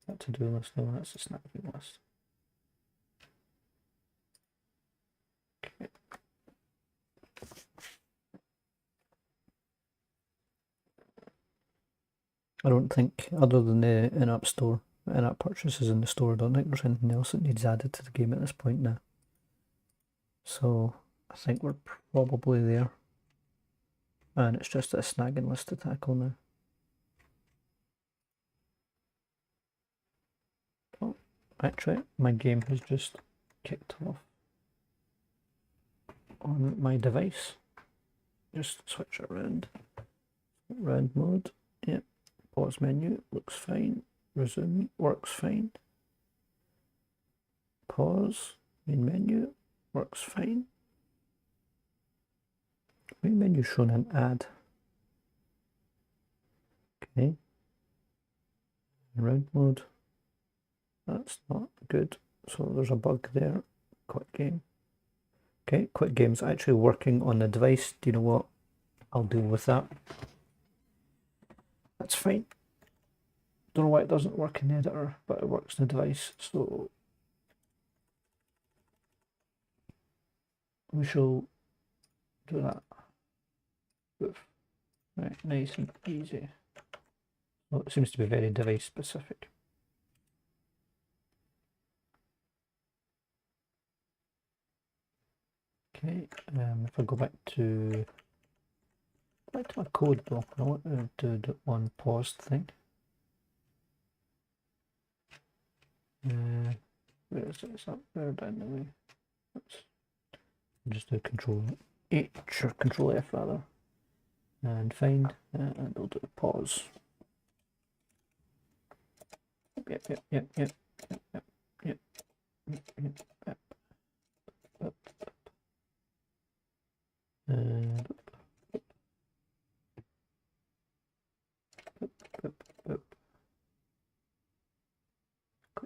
That to-do list, no, that's the snagging list. Okay. I don't think, other than the in-app store, in-app purchases in the store, I don't think there's anything else that needs added to the game at this point now. So I think we're probably there. And it's just a snagging list to tackle now. Oh, actually, my game has just kicked off on my device. Just switch it around. Round mode, yep. Pause menu, looks fine. Resume, works fine. Pause, main menu, works fine. Main menu shown an ad. Okay. Round mode, that's not good. So there's a bug there. Quit game. Okay, quit game's actually working on the device. Do you know what? I'll deal with that. That's fine. Don't know why it doesn't work in the editor, but it works in the device, so we shall do that. Right, nice and easy. Well, it seems to be very device specific. Okay, if I go back to my code block, I want to do the on paused thing. Where is it? It's up there down the way. Let's just do Control H or Control F rather, and find, and we'll do pause. Yep.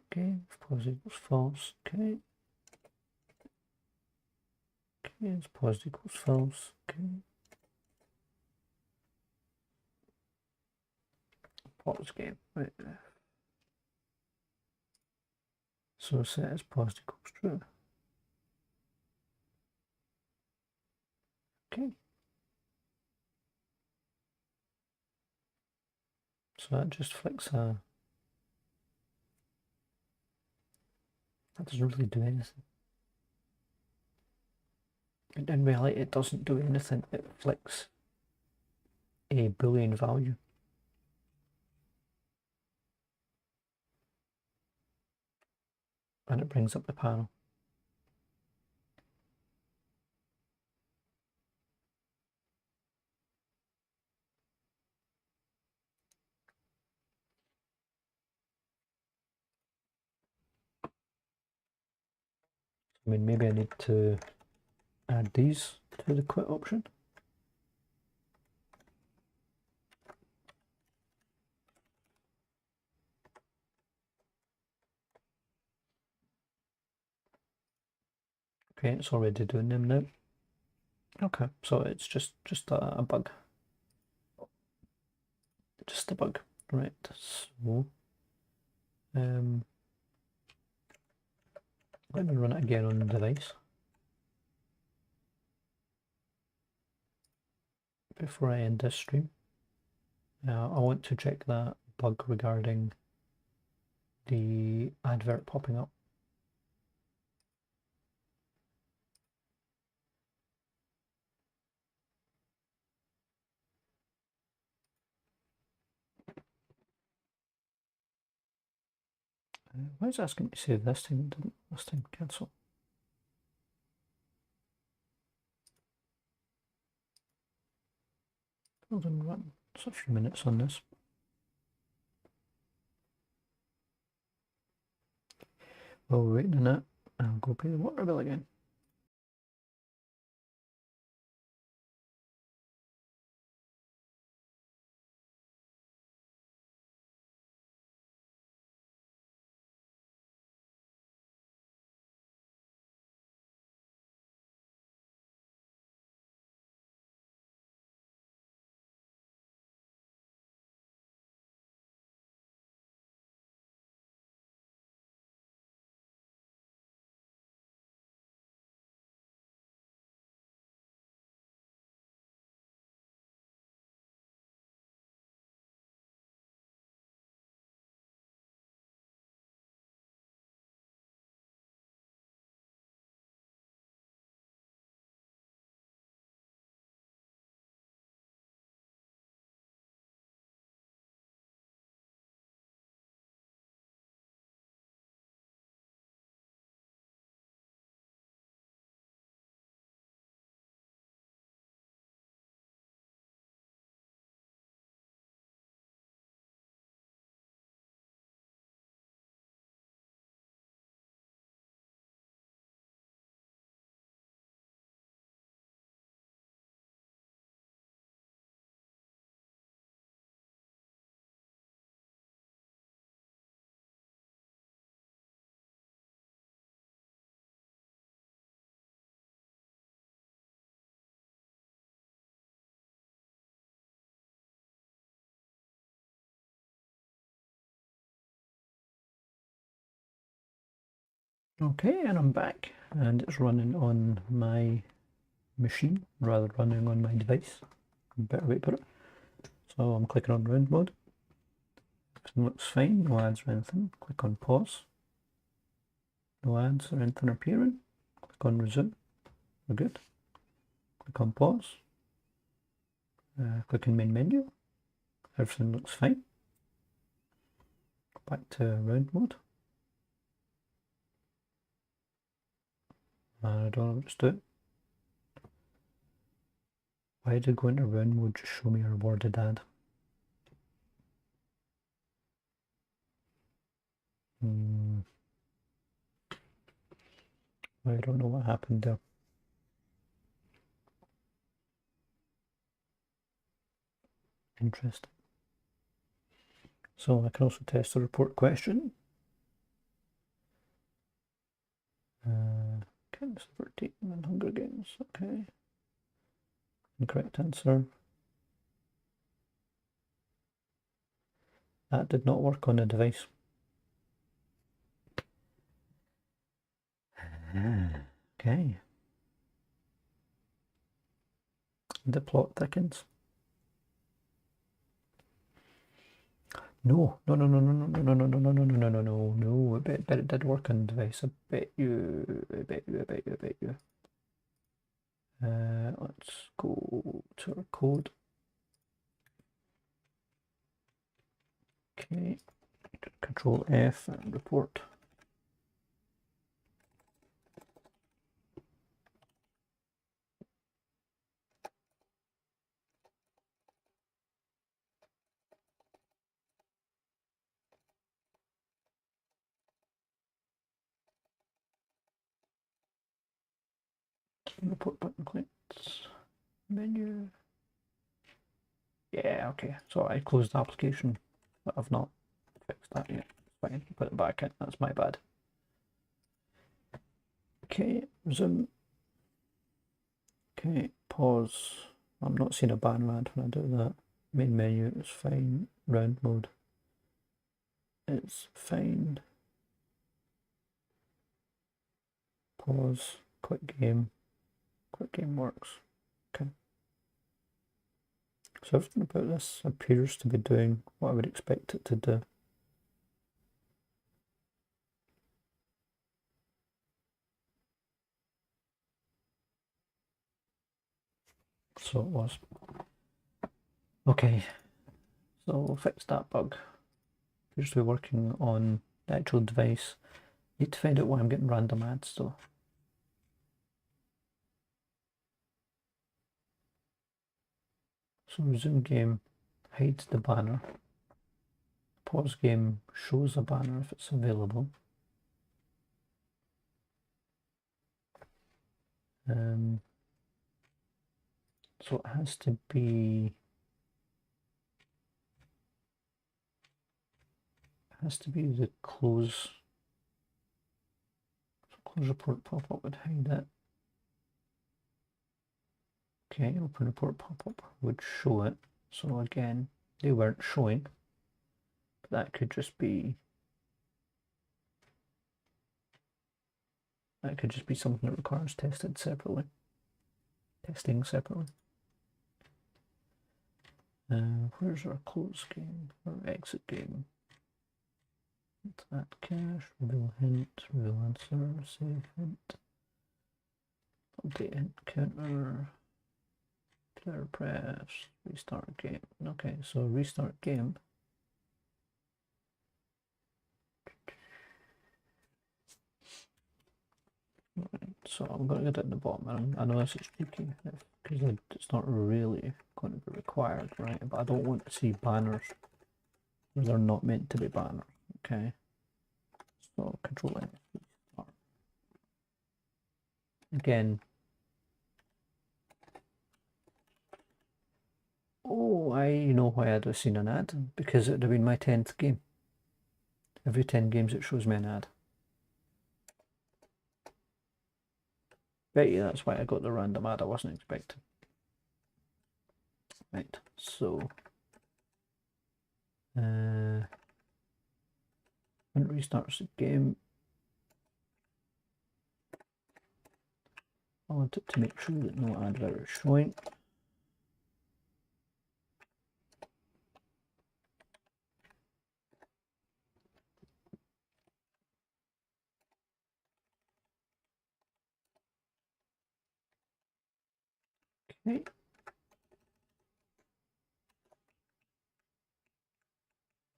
Okay, pause equals false. Okay. Okay, it's pause equals false. Okay. Pause game. Right there. So set as pause equals true. Okay. So that just flicks a. That doesn't really do anything. In reality, it doesn't do anything. It flicks a Boolean value. And it brings up the panel. I mean, maybe I need to add these to the quit option. Okay, it's already doing them now. Okay, so it's just a bug. Just a bug, right? So, let me run it again on the device before I end this stream. Now I want to check that bug regarding the advert popping up. Why is it asking me to save this time? Didn't this time cancel? Build and run. It's a few minutes on this. While we're waiting on that, I'll go pay the water bill again. Okay, and I'm back, and it's running on my machine rather than running on my device. Better way to put it. So I'm clicking on round mode. Everything looks fine, no ads or anything. Click on pause. No ads or anything appearing. Click on resume. We're good. Click on pause. Click in main menu. Everything looks fine. Back to round mode. I don't know what it's doing. Why did go into round mode just show me a rewarded ad? I don't know what happened there. Interesting. So I can also test the report question. Kind of support team and Hunger Games. Okay. Incorrect answer. That did not work on a device. Okay. The plot thickens. No, no, no, no, no, no, no, no, no, no, no, no, no, no, no, no. I bet it did work on the device. I bet you. Let's go to our code. Okay. Control F and report. Report button clicked. Menu. Yeah, okay. So I closed the application, but I've not fixed that yet. Fine, put it back in. That's my bad. Okay, resume. Okay, pause. I'm not seeing a banner ad when I do that. Main menu is fine. Round mode. It's fine. Pause. Quick game. Quick game works. Okay. So everything about this appears to be doing what I would expect it to do. So it was. Okay, so we'll fix that bug. Appears to be working on the actual device. Need to find out why I'm getting random ads though. So resume game hides the banner. Pause game shows a banner if it's available. So it has to be the close report pop-up would hide it. Okay, open report pop-up would show it. So again, they weren't showing, but that could just be something that requires testing separately. Where's our close game or exit game? That cache, reveal hint, reveal answer, save hint, update hint counter, player press, restart game. Okay, so restart game. Right, so I'm going to get it at the bottom. I know this is tricky because it's not really going to be required, right? But I don't want to see banners. They're not meant to be banners, okay? So control F, restart. Again. Oh, I know why I'd have seen an ad, because it would have been my 10th game. Every 10 games it shows me an ad. Bet you that's why I got the random ad I wasn't expecting. Right, so when it restarts the game, I want it to make sure that no advert is showing. Okay.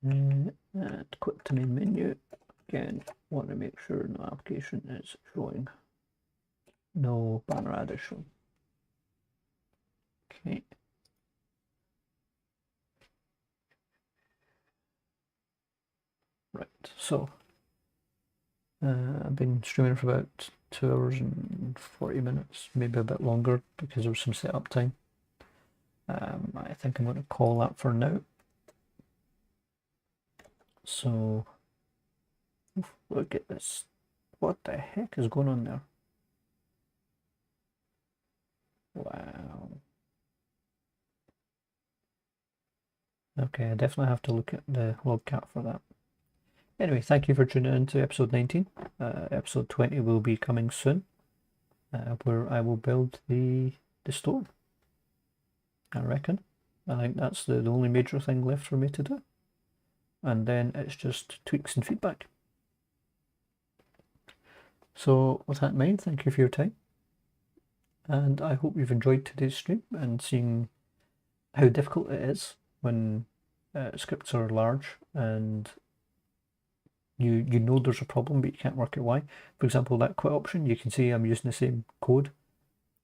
And quit to main menu. Again, want to make sure no application is showing. No banner ad is shown. Okay. Right, so I've been streaming for about 2 hours and 40 minutes, maybe a bit longer because there was some setup time. I think I'm going to call that for now. So, look at this. What the heck is going on there? Wow. Okay, I definitely have to look at the logcat for that. Anyway, thank you for tuning in to episode 19. Episode 20 will be coming soon, where I will build the store. I reckon. I think that's the only major thing left for me to do. And then it's just tweaks and feedback. So with that in mind, thank you for your time. And I hope you've enjoyed today's stream and seeing how difficult it is when scripts are large and you know there's a problem but you can't work out why. For example, that quit option, you can see I'm using the same code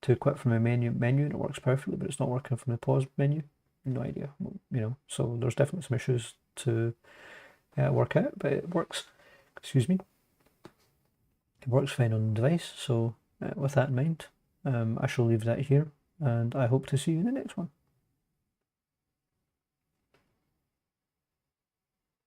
to quit from a menu and it works perfectly, but it's not working from the pause menu. No idea, you know. So there's definitely some issues to work out, but it works. Excuse me. It works fine on the device. So with that in mind, I shall leave that here, and I hope to see you in the next one.